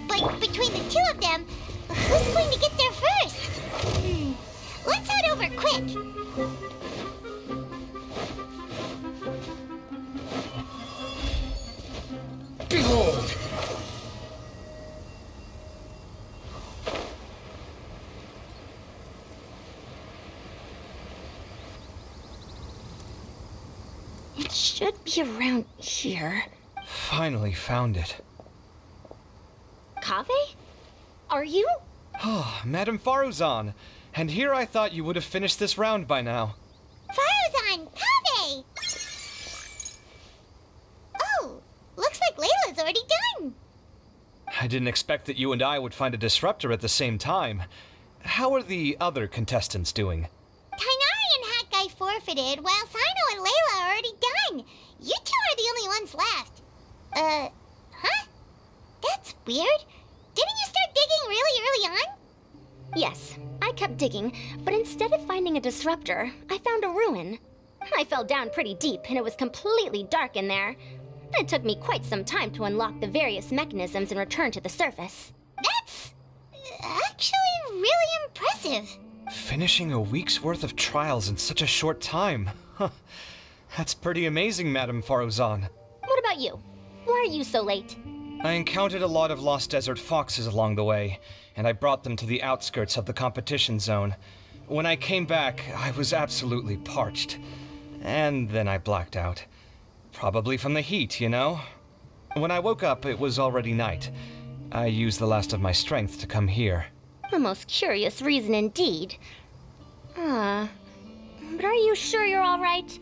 But between the two of them, who's going to get there first? Let's head over quick. Behold! It should be around here. Finally found it. Kaveh? Are you? Oh, Madame Faruzan. And here I thought you would have finished this round by now. Faruzan! Kaveh! Oh, looks like Layla's already done. I didn't expect that you and I would find a disruptor at the same time. How are the other contestants doing? Tainari and Hat Guy forfeited, while Sino and Layla are already done. You two are the only ones left. Huh? That's weird. Didn't you start digging really early on? Yes, I kept digging, but instead of finding a disruptor, I found a ruin. I fell down pretty deep, and it was completely dark in there. It took me quite some time to unlock the various mechanisms and return to the surface. That's actually really impressive. Finishing a week's worth of trials in such a short time. Huh. That's pretty amazing, Madame Faruzan. What about you? Why are you so late? I encountered a lot of lost desert foxes along the way, and I brought them to the outskirts of the competition zone. When I came back, I was absolutely parched. And then I blacked out. Probably from the heat, you know? When I woke up, it was already night. I used the last of my strength to come here. A most curious reason indeed. But are you sure you're all right?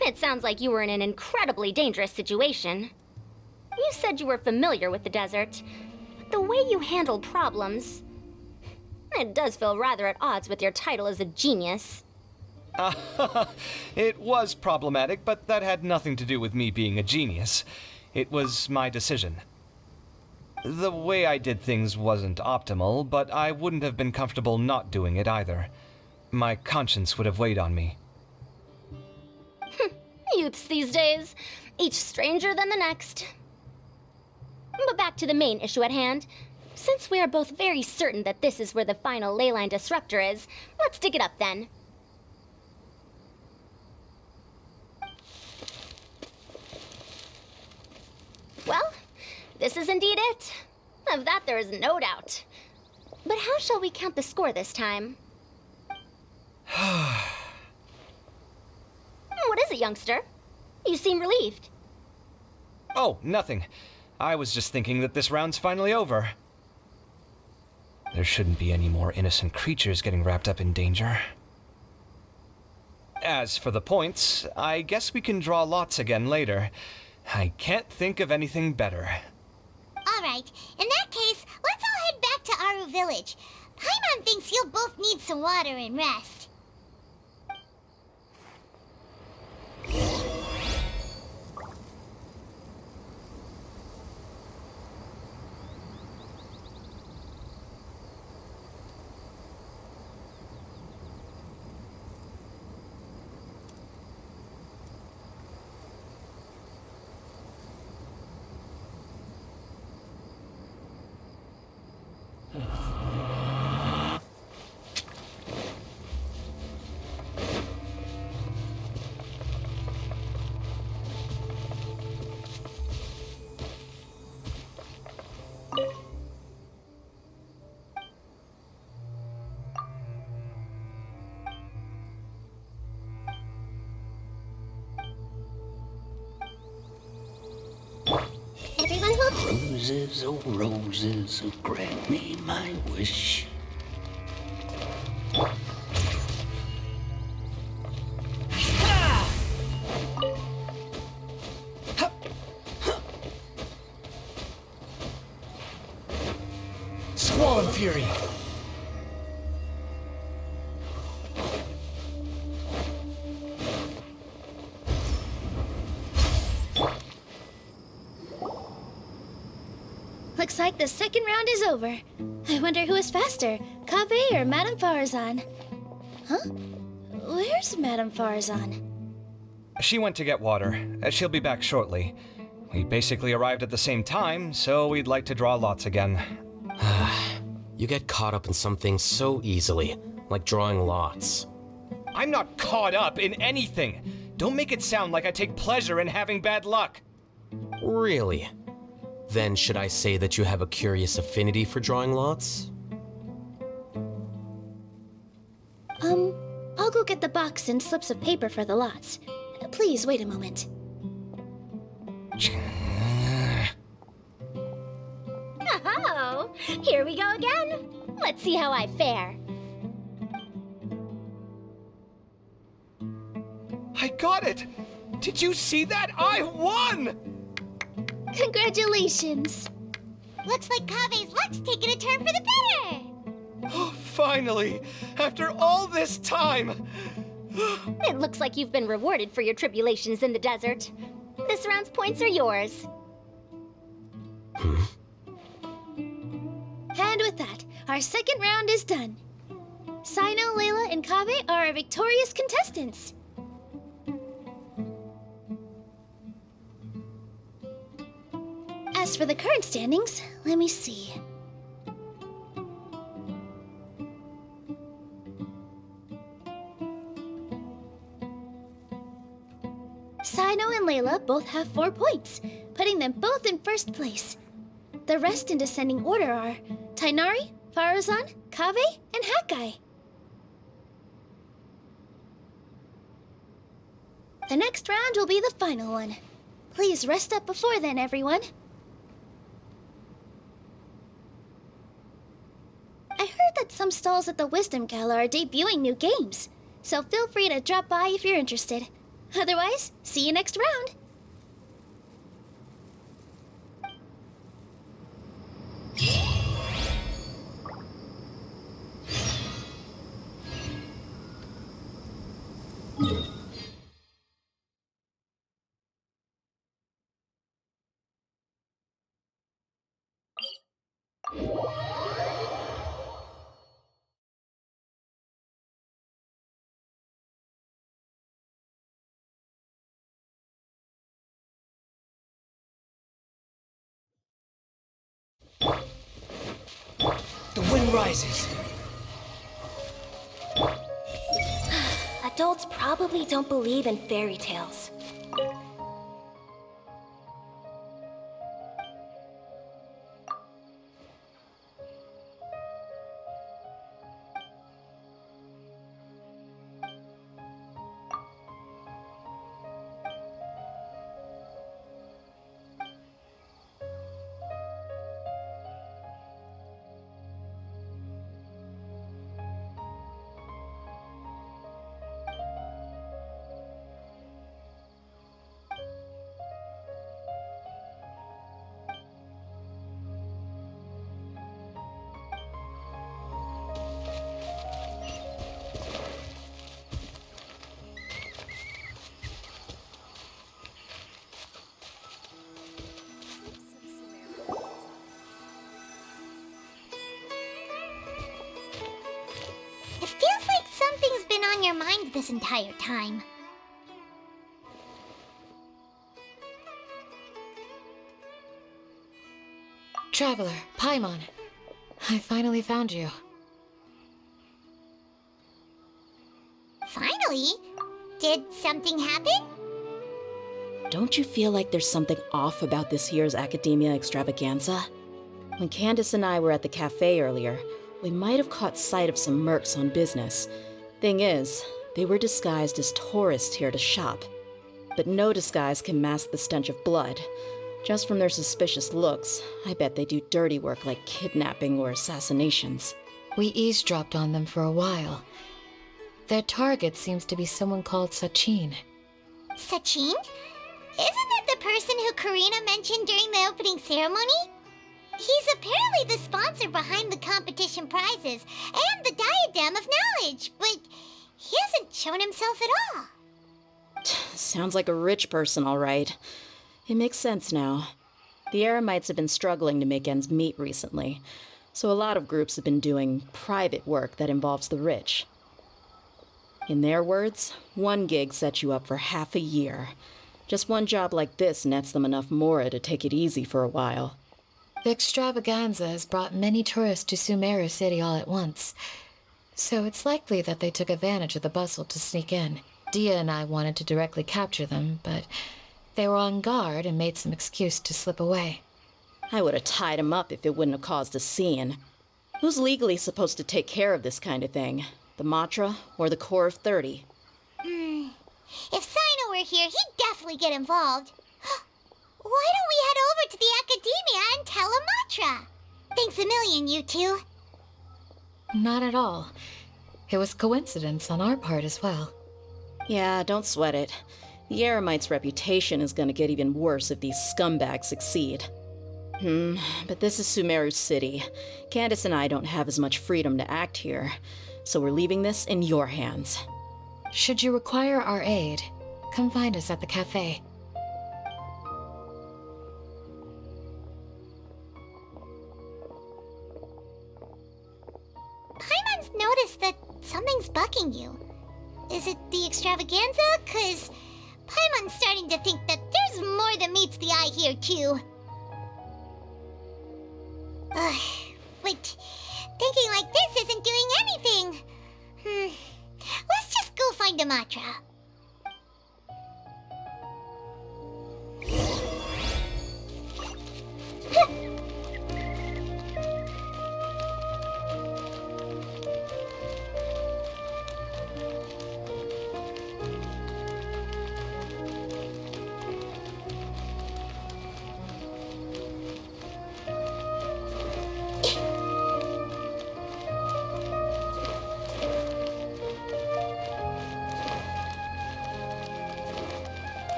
It sounds like you were in an incredibly dangerous situation. You said you were familiar with the desert. The way you handle problems... It does feel rather at odds with your title as a genius. It was problematic, but that had nothing to do with me being a genius. It was my decision. The way I did things wasn't optimal, but I wouldn't have been comfortable not doing it either. My conscience would have weighed on me. Youths these days, each stranger than the next. But back to the main issue at hand. Since we are both very certain that this is where the final leyline disruptor is, let's dig it up then. Well, this is indeed it. Of that there is no doubt. But how shall we count the score this time? What is it, youngster? You seem relieved. Oh, nothing. I was just thinking that this round's finally over. There shouldn't be any more innocent creatures getting wrapped up in danger. As for the points, I guess we can draw lots again later. I can't think of anything better. Alright, in that case, let's all head back to Aru Village. Paimon thinks you'll both need some water and rest. Everyone who... Roses, oh roses, oh grant me my wish. Squall and Fury! Looks like the second round is over. I wonder who is faster, Kaveh or Madame Farazan? Huh? Where's Madame Farazan? She went to get water. She'll be back shortly. We basically arrived at the same time, so we'd like to draw lots again. You get caught up in something so easily, like drawing lots. I'm not caught up in anything! Don't make it sound like I take pleasure in having bad luck! Really? Then should I say that you have a curious affinity for drawing lots? I'll go get the box and slips of paper for the lots. Please wait a moment. Oh, here we go again. Let's see how I fare. I got it! Did you see that? I won! Congratulations! Looks like Kaveh's luck's taking a turn for the better. Oh, finally! After all this time! It looks like you've been rewarded for your tribulations in the desert. This round's points are yours. And with that, our second round is done. Sino, Layla, and Kaveh are our victorious contestants. As for the current standings, let me see. Sino and Layla both have 4 points, putting them both in first place. The rest in descending order are Tainari, Farazan, Kaveh, and Hakai. The next round will be the final one. Please rest up before then, everyone. I heard that some stalls at the Wisdom Gala are debuting new games, so feel free to drop by if you're interested. Otherwise, see you next round. The wind rises. Adults probably don't believe in fairy tales. It feels like something's been on your mind this entire time. Traveler, Paimon. I finally found you. Finally? Did something happen? Don't you feel like there's something off about this year's Academia Extravaganza? When Candace and I were at the cafe earlier, we might have caught sight of some mercs on business. Thing is, they were disguised as tourists here to shop. But no disguise can mask the stench of blood. Just from their suspicious looks, I bet they do dirty work like kidnapping or assassinations. We eavesdropped on them for a while. Their target seems to be someone called Sachin. Sachin? Isn't that the person who Karina mentioned during the opening ceremony? He's apparently the sponsor behind the competition prizes and the Diadem of Knowledge, but he hasn't shown himself at all. Sounds like a rich person, all right. It makes sense now. The Eremites have been struggling to make ends meet recently, so a lot of groups have been doing private work that involves the rich. In their words, one gig sets you up for half a year. Just one job like this nets them enough mora to take it easy for a while. The extravaganza has brought many tourists to Sumeru City all at once, so it's likely that they took advantage of the bustle to sneak in. Dia and I wanted to directly capture them, but they were on guard and made some excuse to slip away. I would have tied him up if it wouldn't have caused a scene. Who's legally supposed to take care of this kind of thing? The Matra or the Core of 30? If Sino were here, he'd definitely get involved. Why don't we head over to the Academia and tell Amatra? Thanks a million, you two. Not at all. It was coincidence on our part as well. Yeah, don't sweat it. The Eremites' reputation is gonna get even worse if these scumbags succeed. But this is Sumeru City. Candace and I don't have as much freedom to act here, so we're leaving this in your hands. Should you require our aid, come find us at the cafe. Paimon's noticed that something's bugging you. Is it the extravaganza? 'Cause Paimon's starting to think that there's more than meets the eye here, too. But thinking like this isn't doing anything. Let's just go find Amatra.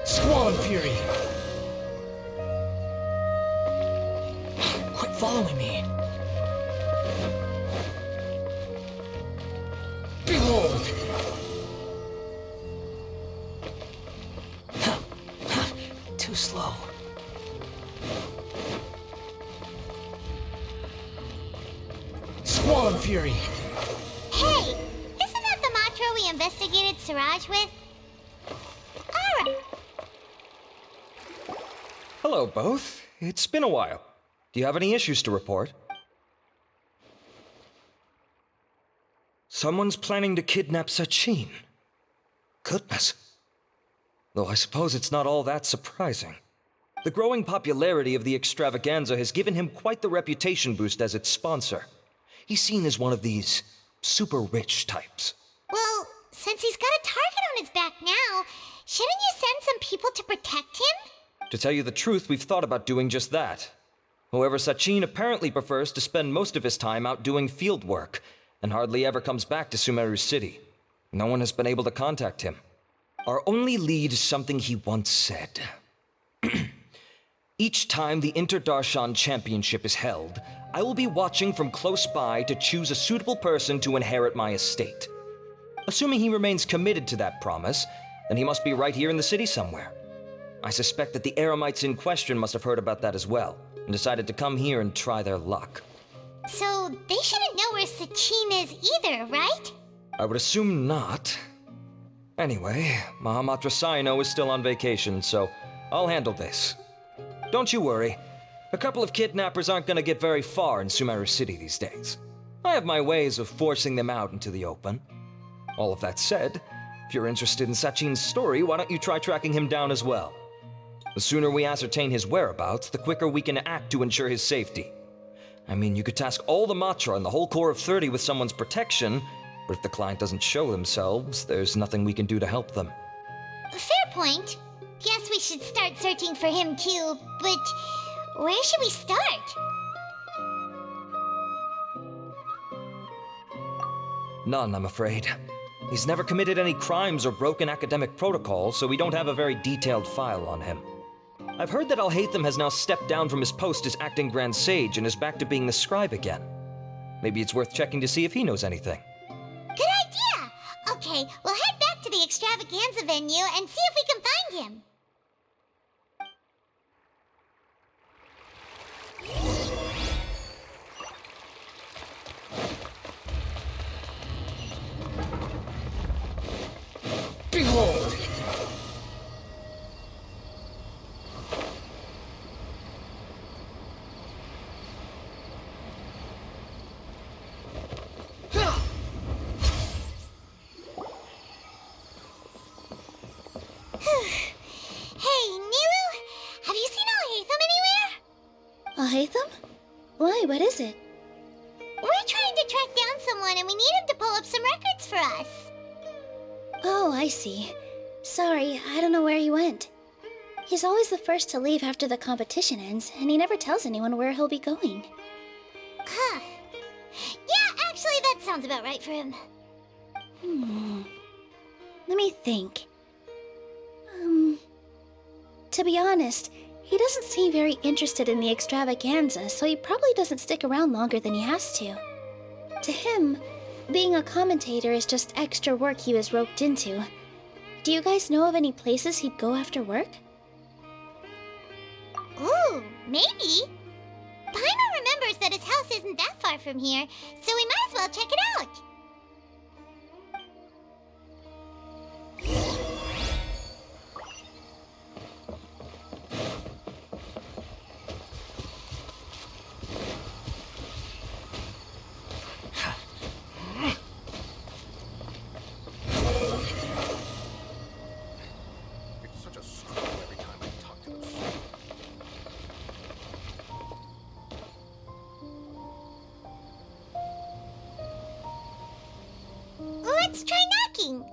Squall and Fury! Quit following me! Behold! Too slow. Squall and Fury! Hey! Isn't that the Matra we investigated Siraj with? Alright. Hello, both. It's been a while. Do you have any issues to report? Someone's planning to kidnap Sachin. Goodness. Though I suppose it's not all that surprising. The growing popularity of the extravaganza has given him quite the reputation boost as its sponsor. He's seen as one of these super rich types. Well, since he's got a target on his back now, shouldn't you send some people to protect him? To tell you the truth, we've thought about doing just that. However, Sachin apparently prefers to spend most of his time out doing field work, and hardly ever comes back to Sumeru City. No one has been able to contact him. Our only lead is something he once said. Each time the Interdarshan Championship is held, I will be watching from close by to choose a suitable person to inherit my estate. Assuming he remains committed to that promise, then he must be right here in the city somewhere. I suspect that the Eremites in question must have heard about that as well, and decided to come here and try their luck. So they shouldn't know where Sachin is either, right? I would assume not. Anyway, Mahamatra Saino is still on vacation, so I'll handle this. Don't you worry. A couple of kidnappers aren't gonna get very far in Sumeru City these days. I have my ways of forcing them out into the open. All of that said, if you're interested in Sachin's story, why don't you try tracking him down as well? The sooner we ascertain his whereabouts, the quicker we can act to ensure his safety. I mean, you could task all the Matra and the whole Core of 30 with someone's protection, But if the client doesn't show themselves, there's nothing we can do to help them. Fair point. Guess we should start searching for him too, but where should we start? None, I'm afraid. He's never committed any crimes or broken academic protocol, so we don't have a very detailed file on him. I've heard that Alhaitham has now stepped down from his post as acting Grand Sage and is back to being the scribe again. Maybe it's worth checking to see if he knows anything. Good idea! Okay, we'll head back to the extravaganza venue and see if we can find him. Behold! Hey, Nilu, have you seen Alhaitham anywhere? Alhaitham? Why, what is it? We're trying to track down someone and we need him to pull up some records for us. Oh, I see. Sorry, I don't know where he went. He's always the first to leave after the competition ends, and he never tells anyone where he'll be going. Huh. Yeah, actually, that sounds about right for him. Let me think. To be honest, he doesn't seem very interested in the extravaganza, so he probably doesn't stick around longer than he has to. To him, being a commentator is just extra work he was roped into. Do you guys know of any places he'd go after work? Ooh, maybe. Paimon remembers that his house isn't that far from here, so we might as well check it out. Let's try knocking.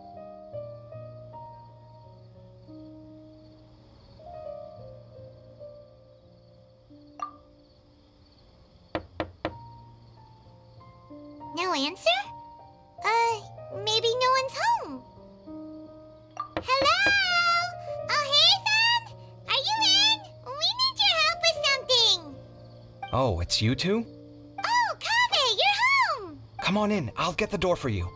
No answer? Maybe no one's home. Hello? Alhaitham? Are you in? We need your help with something. Oh, it's you two? Oh, Kaveh, you're home. Come on in, I'll get the door for you.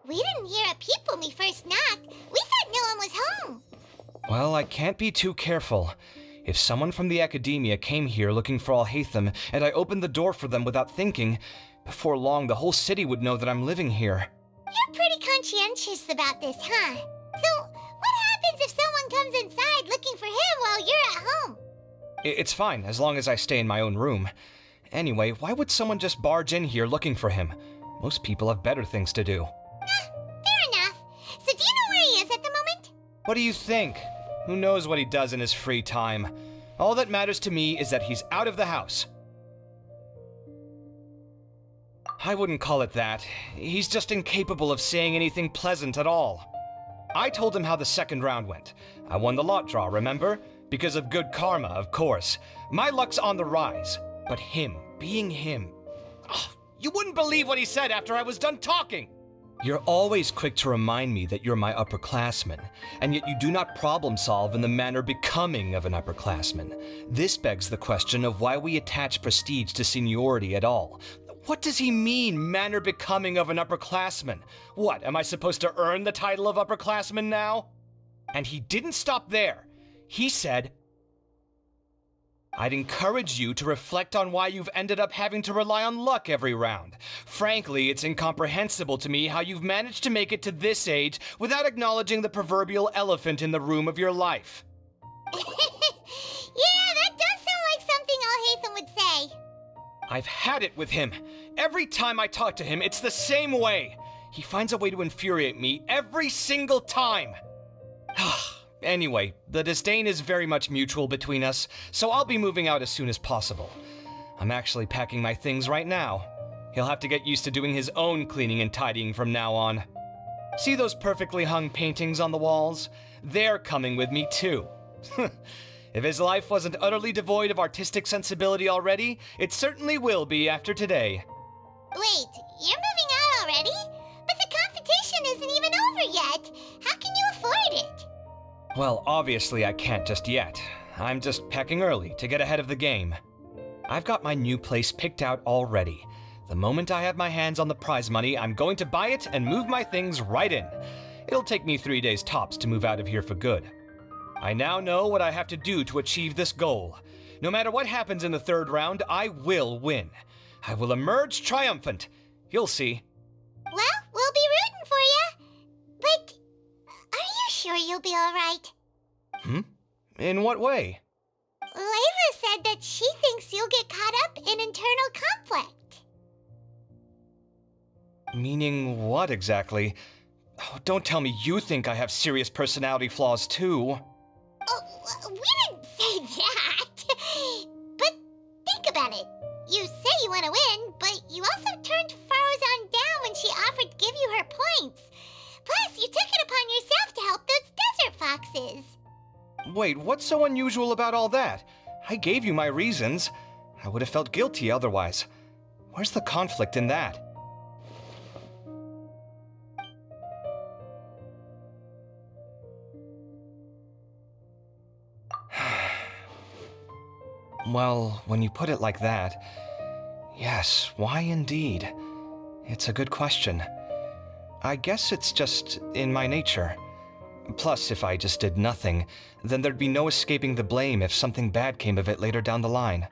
We didn't hear a peep when we first knocked. We thought no one was home. Well, I can't be too careful. If someone from the academia came here looking for Alhaitham, and I opened the door for them without thinking, before long the whole city would know that I'm living here. You're pretty conscientious about this, huh? So, what happens if someone comes inside looking for him while you're at home? It's fine, as long as I stay in my own room. Anyway, why would someone just barge in here looking for him? Most people have better things to do. Fair enough. So do you know where he is at the moment? What do you think? Who knows what he does in his free time? All that matters to me is that he's out of the house. I wouldn't call it that. He's just incapable of saying anything pleasant at all. I told him how the second round went. I won the lot draw, remember? Because of good karma, of course. My luck's on the rise. But him, being him... Oh, you wouldn't believe what he said after I was done talking! You're always quick to remind me that you're my upperclassman, and yet you do not problem solve in the manner becoming of an upperclassman. This begs the question of why we attach prestige to seniority at all. What does he mean, manner becoming of an upperclassman? What, am I supposed to earn the title of upperclassman now? And he didn't stop there. He said, I'd encourage you to reflect on why you've ended up having to rely on luck every round. Frankly, it's incomprehensible to me how you've managed to make it to this age without acknowledging the proverbial elephant in the room of your life. Yeah, that does sound like something Alhaitham would say. I've had it with him. Every time I talk to him, it's the same way. He finds a way to infuriate me every single time. Anyway, the disdain is very much mutual between us, so I'll be moving out as soon as possible. I'm actually packing my things right now. He'll have to get used to doing his own cleaning and tidying from now on. See those perfectly hung paintings on the walls? They're coming with me too. If his life wasn't utterly devoid of artistic sensibility already, it certainly will be after today. Wait, you're moving out already? But the competition isn't even over yet. How can you afford it? Well, obviously I can't just yet. I'm just packing early to get ahead of the game. I've got my new place picked out already. The moment I have my hands on the prize money, I'm going to buy it and move my things right in. It'll take me 3 days tops to move out of here for good. I now know what I have to do to achieve this goal. No matter what happens in the third round, I will win. I will emerge triumphant. You'll see. Well, we'll be rooting for you. But are you sure you'll be all right? In what way? Layla said that she thinks you'll get caught up in internal conflict. Meaning what exactly? Oh, don't tell me you think I have serious personality flaws too. Oh, we didn't say that. But think about it. You say you want to win, but you also turned Faruzan down when she offered to give you her points. Plus, you took it upon yourself to help those desert foxes. Wait, what's so unusual about all that? I gave you my reasons. I would have felt guilty otherwise. Where's the conflict in that? Well, when you put it like that, yes, why indeed? It's a good question. I guess it's just in my nature. Plus, if I just did nothing, then there'd be no escaping the blame if something bad came of it later down the line.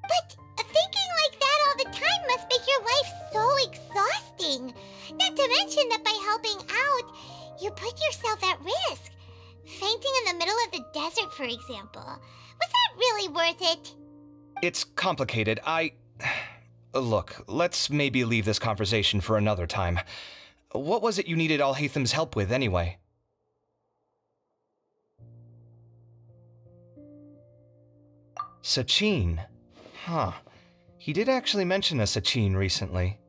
But thinking like that all the time must make your life so exhausting. Not to mention that by helping out, you put yourself at risk. Fainting in the middle of the desert, for example. Was that really worth it? It's complicated. Look, let's maybe leave this conversation for another time. What was it you needed Alhaitham's help with, anyway? Sachin. Huh. He did actually mention a Sachin recently.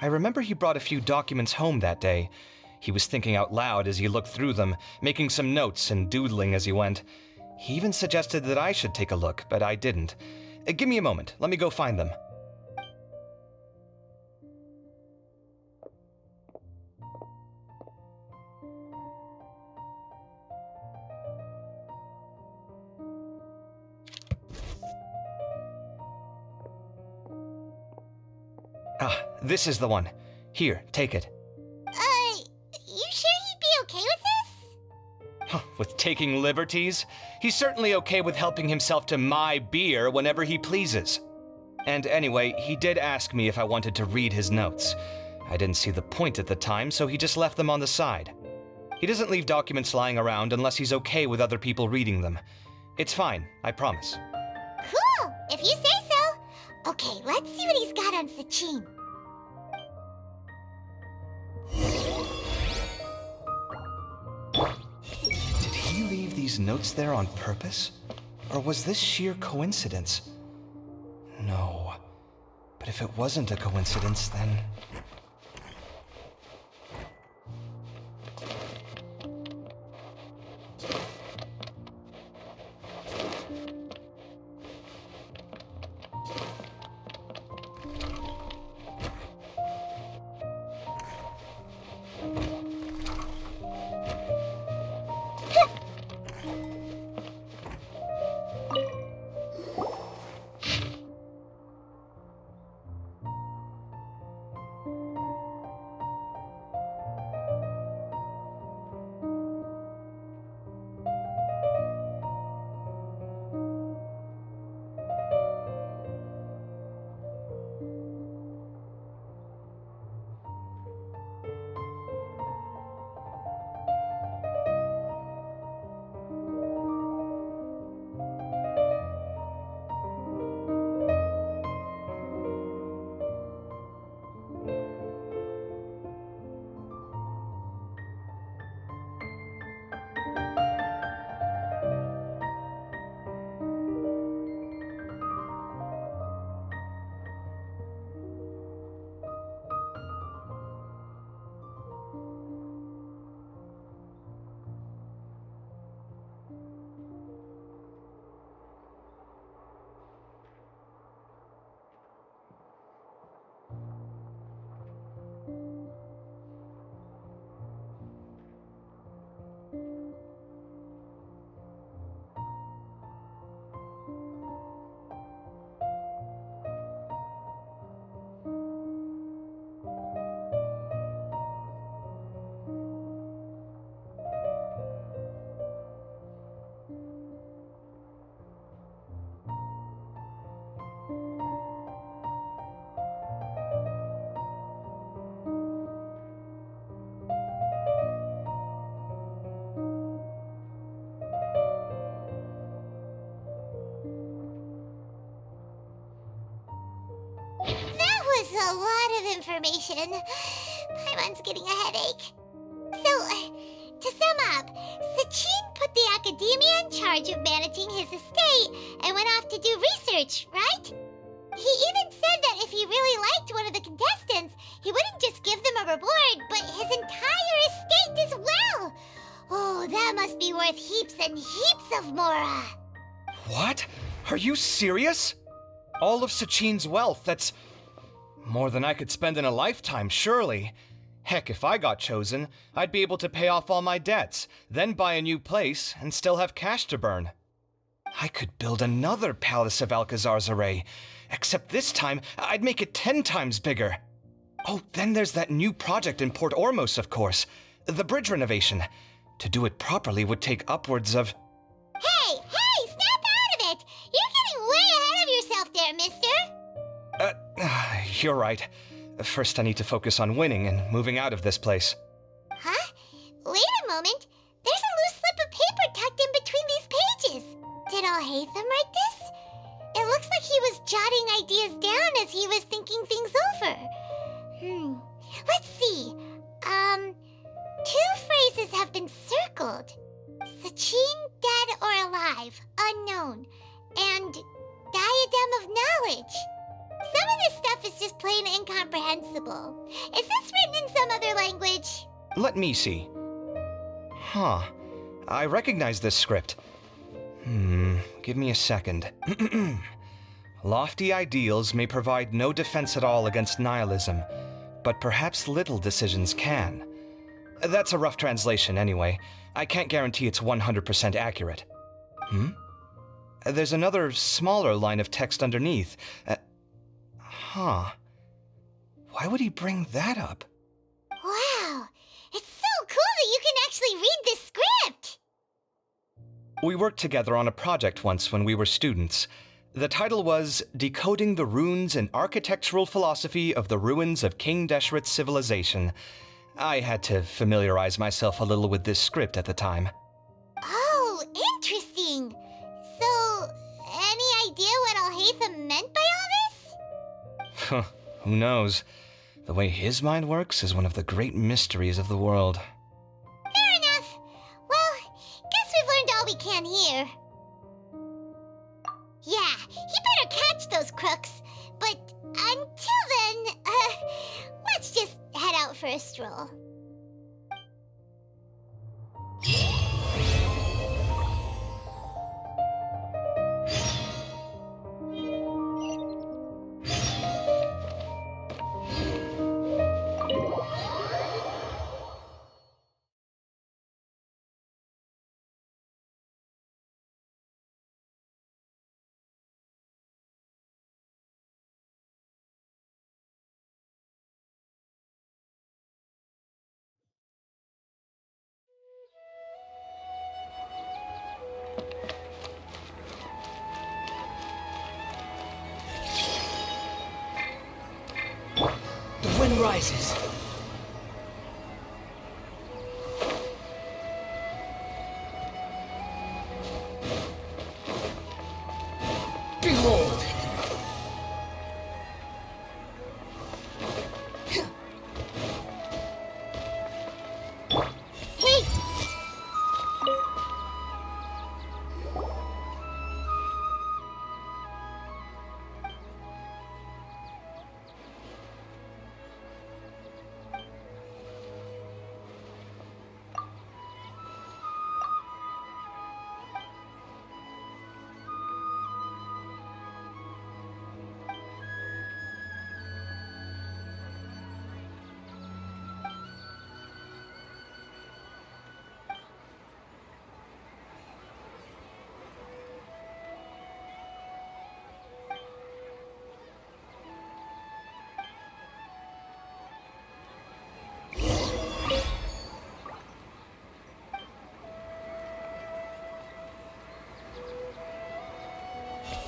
I remember he brought a few documents home that day. He was thinking out loud as he looked through them, making some notes and doodling as he went. He even suggested that I should take a look, but I didn't. Give me a moment. Let me go find them. Ah, this is the one. Here, take it. You sure he'd be okay with this? With taking liberties? He's certainly okay with helping himself to my beer whenever he pleases. And anyway, he did ask me if I wanted to read his notes. I didn't see the point at the time, so he just left them on the side. He doesn't leave documents lying around unless he's okay with other people reading them. It's fine, I promise. Cool, if you say so. Okay, let's see what he's got on Sachin. Did he leave these notes there on purpose? Or was this sheer coincidence? No. But if it wasn't a coincidence, then... is a lot of information. Paimon's getting a headache. So, to sum up, Sachin put the academia in charge of managing his estate and went off to do research, right? He even said that if he really liked one of the contestants, he wouldn't just give them a reward, but his entire estate as well. Oh, that must be worth heaps and heaps of mora. What? Are you serious? All of Sachin's wealth, that's more than I could spend in a lifetime, surely. Heck, if I got chosen, I'd be able to pay off all my debts, then buy a new place, and still have cash to burn. I could build another Palace of Alcazar's Array, except this time, I'd make it 10 times bigger. Oh, then there's that new project in Port Ormos, of course. The bridge renovation. To do it properly would take upwards of... Hey, snap out of it! You're getting way ahead of yourself there, mister! You're right. First, I need to focus on winning and moving out of this place. Huh? Wait a moment. There's a loose slip of paper tucked in between these pages. Did Alhaitham write this? It looks like he was jotting ideas down as he was thinking things over. Let's see. Two phrases have been circled. Sachin, dead or alive, unknown. And diadem of knowledge. Some of this stuff is just plain incomprehensible. Is this written in some other language? Let me see. Huh. I recognize this script. Give me a second. Lofty ideals may provide no defense at all against nihilism, but perhaps little decisions can. That's a rough translation anyway. I can't guarantee it's 100% accurate. There's another smaller line of text underneath. Why would he bring that up? Wow, it's so cool that you can actually read this script! We worked together on a project once when we were students. The title was Decoding the Runes and Architectural Philosophy of the Ruins of King Deshret's Civilization. I had to familiarize myself a little with this script at the time. Oh, interesting. So, any idea what Alhaitham meant by all this? Who knows? The way his mind works is one of the great mysteries of the world. Fair enough. Well, guess we've learned all we can here. Yeah, he better catch those crooks. But until then, let's just head out for a stroll. The wind rises. Behold!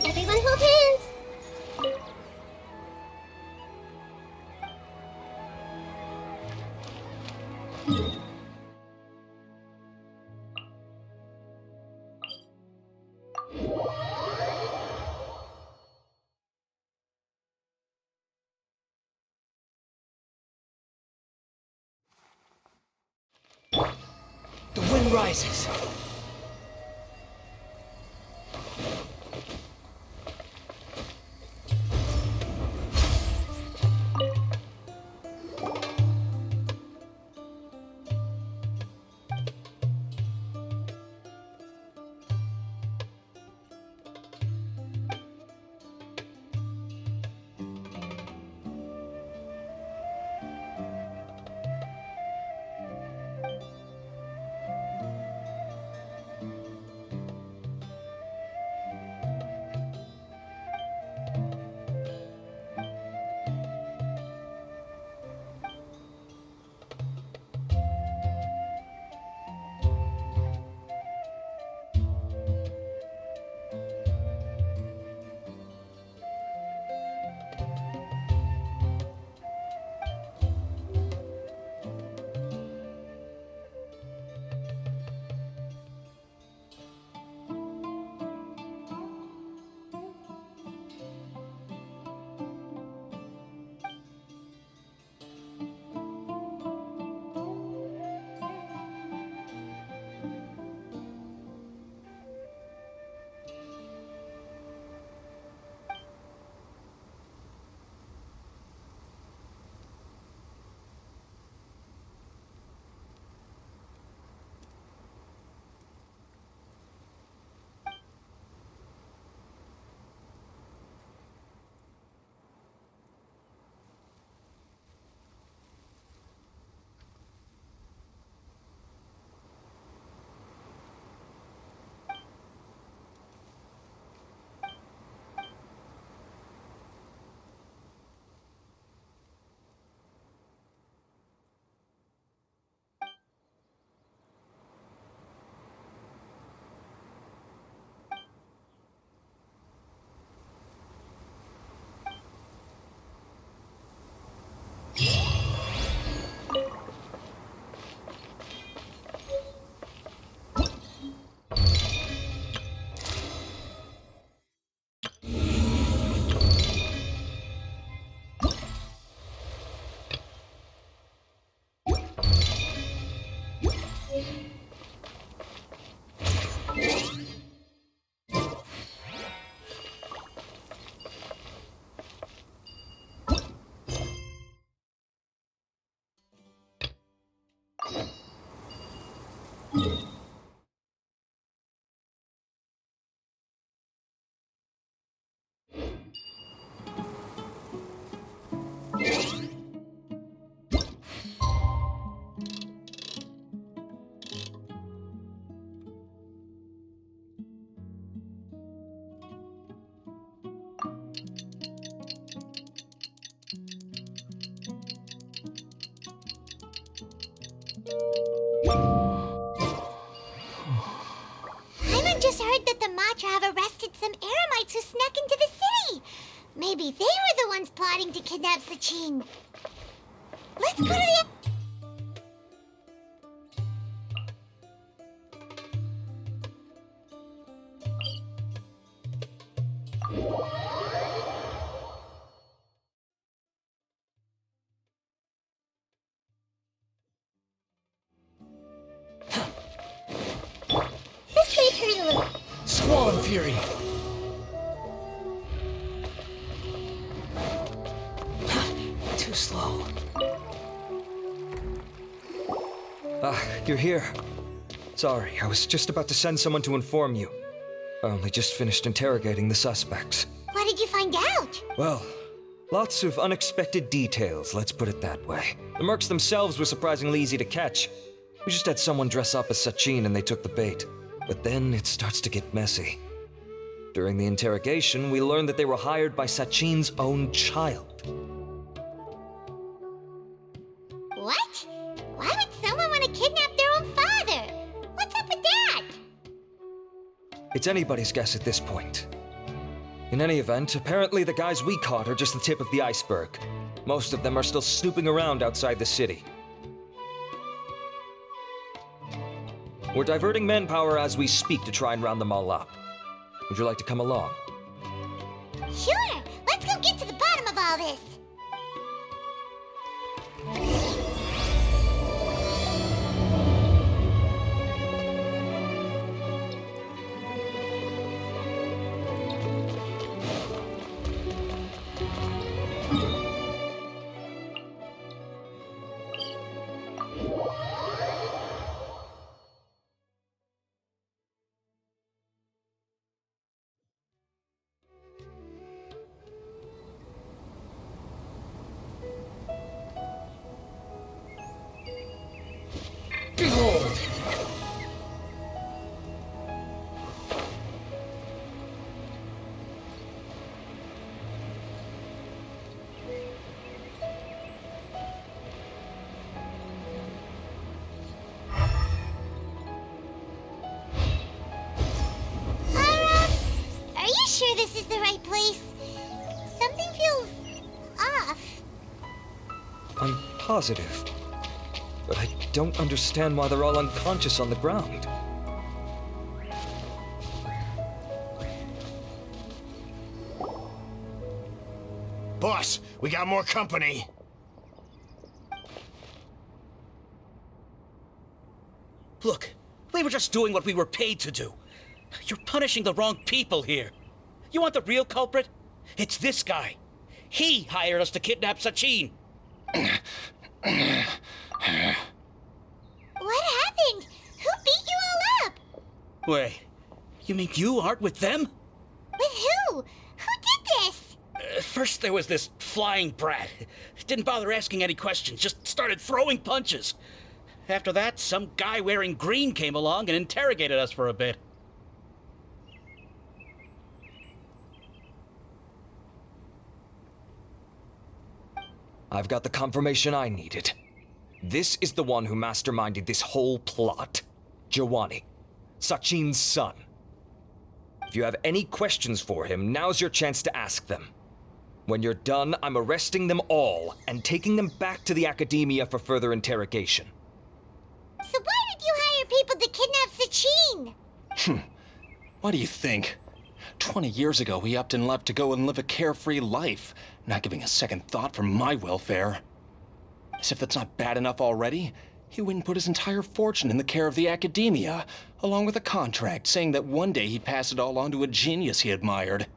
Everyone hold hands! moon rises. Paimon just heard that the Matra have arrested some Eremites who snuck into the city. Maybe they were the ones plotting to kidnap Sachin. Let's go to the... This may hurt a little. Squall and Fury. Too slow. You're here. Sorry, I was just about to send someone to inform you. I only just finished interrogating the suspects. What did you find out? Well, lots of unexpected details, let's put it that way. The mercs themselves were surprisingly easy to catch. We just had someone dress up as Sachin and they took the bait. But then it starts to get messy. During the interrogation, we learned that they were hired by Sachin's own child. What? Why would someone want to kidnap their own father? What's up with that? It's anybody's guess at this point. In any event, apparently the guys we caught are just the tip of the iceberg. Most of them are still snooping around outside the city. We're diverting manpower as we speak to try and round them all up. Would you like to come along? Sure, let's go get to the bottom of all this. Behold! Are you sure this is the right place? Something feels off. I'm positive. But I don't understand why they're all unconscious on the ground. Boss, we got more company. Look, we were just doing what we were paid to do. You're punishing the wrong people here. You want the real culprit? It's this guy. He hired us to kidnap Sachin. What happened? Who beat you all up? Wait, you mean you aren't with them? With who? Who did this? First there was this flying brat. Didn't bother asking any questions, just started throwing punches. After that, some guy wearing green came along and interrogated us for a bit. I've got the confirmation I needed. This is the one who masterminded this whole plot. Jawani, Sachin's son. If you have any questions for him, now's your chance to ask them. When you're done, I'm arresting them all and taking them back to the Academia for further interrogation. So why did you hire people to kidnap Sachin? What do you think? 20 years ago, he upped and left to go and live a carefree life, not giving a second thought for my welfare. As if that's not bad enough already, he went and put his entire fortune in the care of the Academia, along with a contract saying that one day he'd pass it all on to a genius he admired.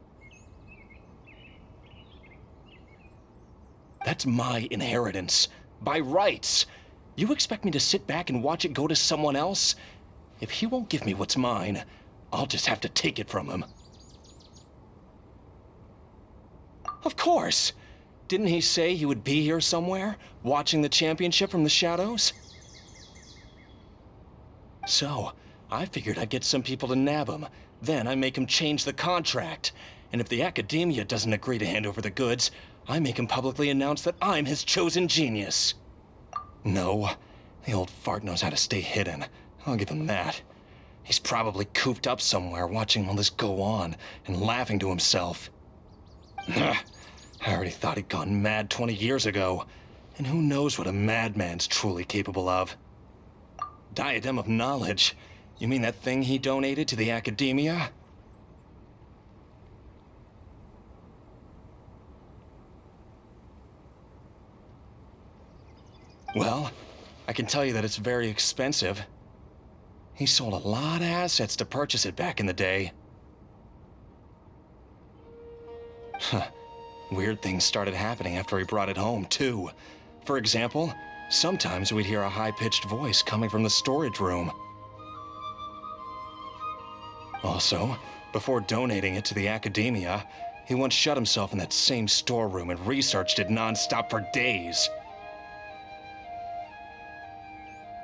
That's my inheritance, by rights. You expect me to sit back and watch it go to someone else? If he won't give me what's mine, I'll just have to take it from him. Of course! Didn't he say he would be here somewhere, watching the championship from the shadows? So, I figured I'd get some people to nab him. Then I make him change the contract. And if the Academia doesn't agree to hand over the goods, I make him publicly announce that I'm his chosen genius. No, the old fart knows how to stay hidden. I'll give him that. He's probably cooped up somewhere watching all this go on and laughing to himself. I already thought he'd gone mad 20 years ago. And who knows what a madman's truly capable of. Diadem of Knowledge? You mean that thing he donated to the Academia? Well, I can tell you that it's very expensive. He sold a lot of assets to purchase it back in the day. Huh. Weird things started happening after he brought it home, too. For example, sometimes we'd hear a high-pitched voice coming from the storage room. Also, before donating it to the Academia, he once shut himself in that same storeroom and researched it non-stop for days.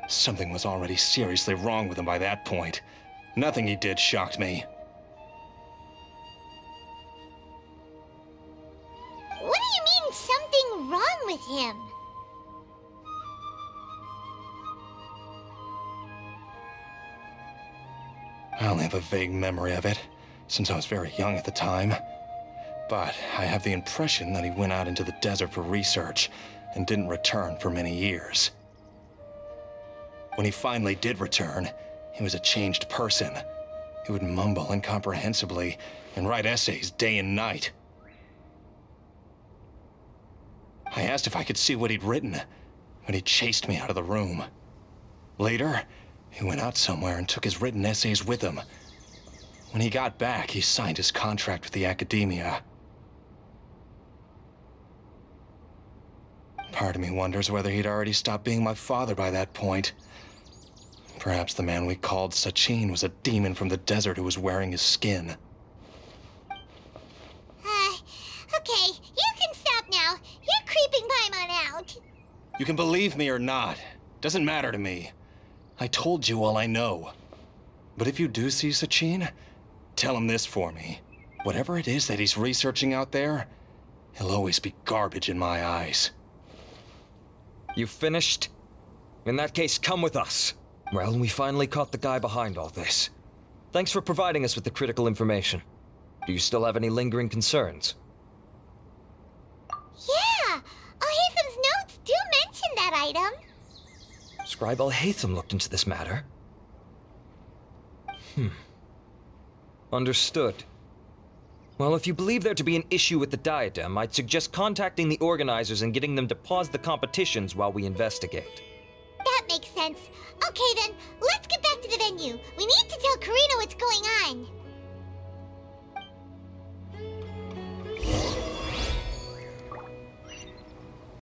Something was already seriously wrong with him by that point. Nothing he did shocked me. What do you mean, something wrong with him? I only have a vague memory of it, since I was very young at the time. But I have the impression that he went out into the desert for research and didn't return for many years. When he finally did return, he was a changed person. He would mumble incomprehensibly and write essays day and night. I asked if I could see what he'd written, but he chased me out of the room. Later, he went out somewhere and took his written essays with him. When he got back, he signed his contract with the Academia. Part of me wonders whether he'd already stopped being my father by that point. Perhaps the man we called Sachin was a demon from the desert who was wearing his skin. Okay, you can stop now. You're creeping Paimon out. You can believe me or not. Doesn't matter to me. I told you all I know. But if you do see Sachin, tell him this for me. Whatever it is that he's researching out there, he'll always be garbage in my eyes. You finished? In that case, come with us. Well, we finally caught the guy behind all this. Thanks for providing us with the critical information. Do you still have any lingering concerns? Yeah! Al-Haytham's notes do mention that item. Scribe Al-Haytham looked into this matter. Understood. Well, if you believe there to be an issue with the diadem, I'd suggest contacting the organizers and getting them to pause the competitions while we investigate. That makes sense. Okay then, let's get back to the venue. We need to tell Karina what's going on.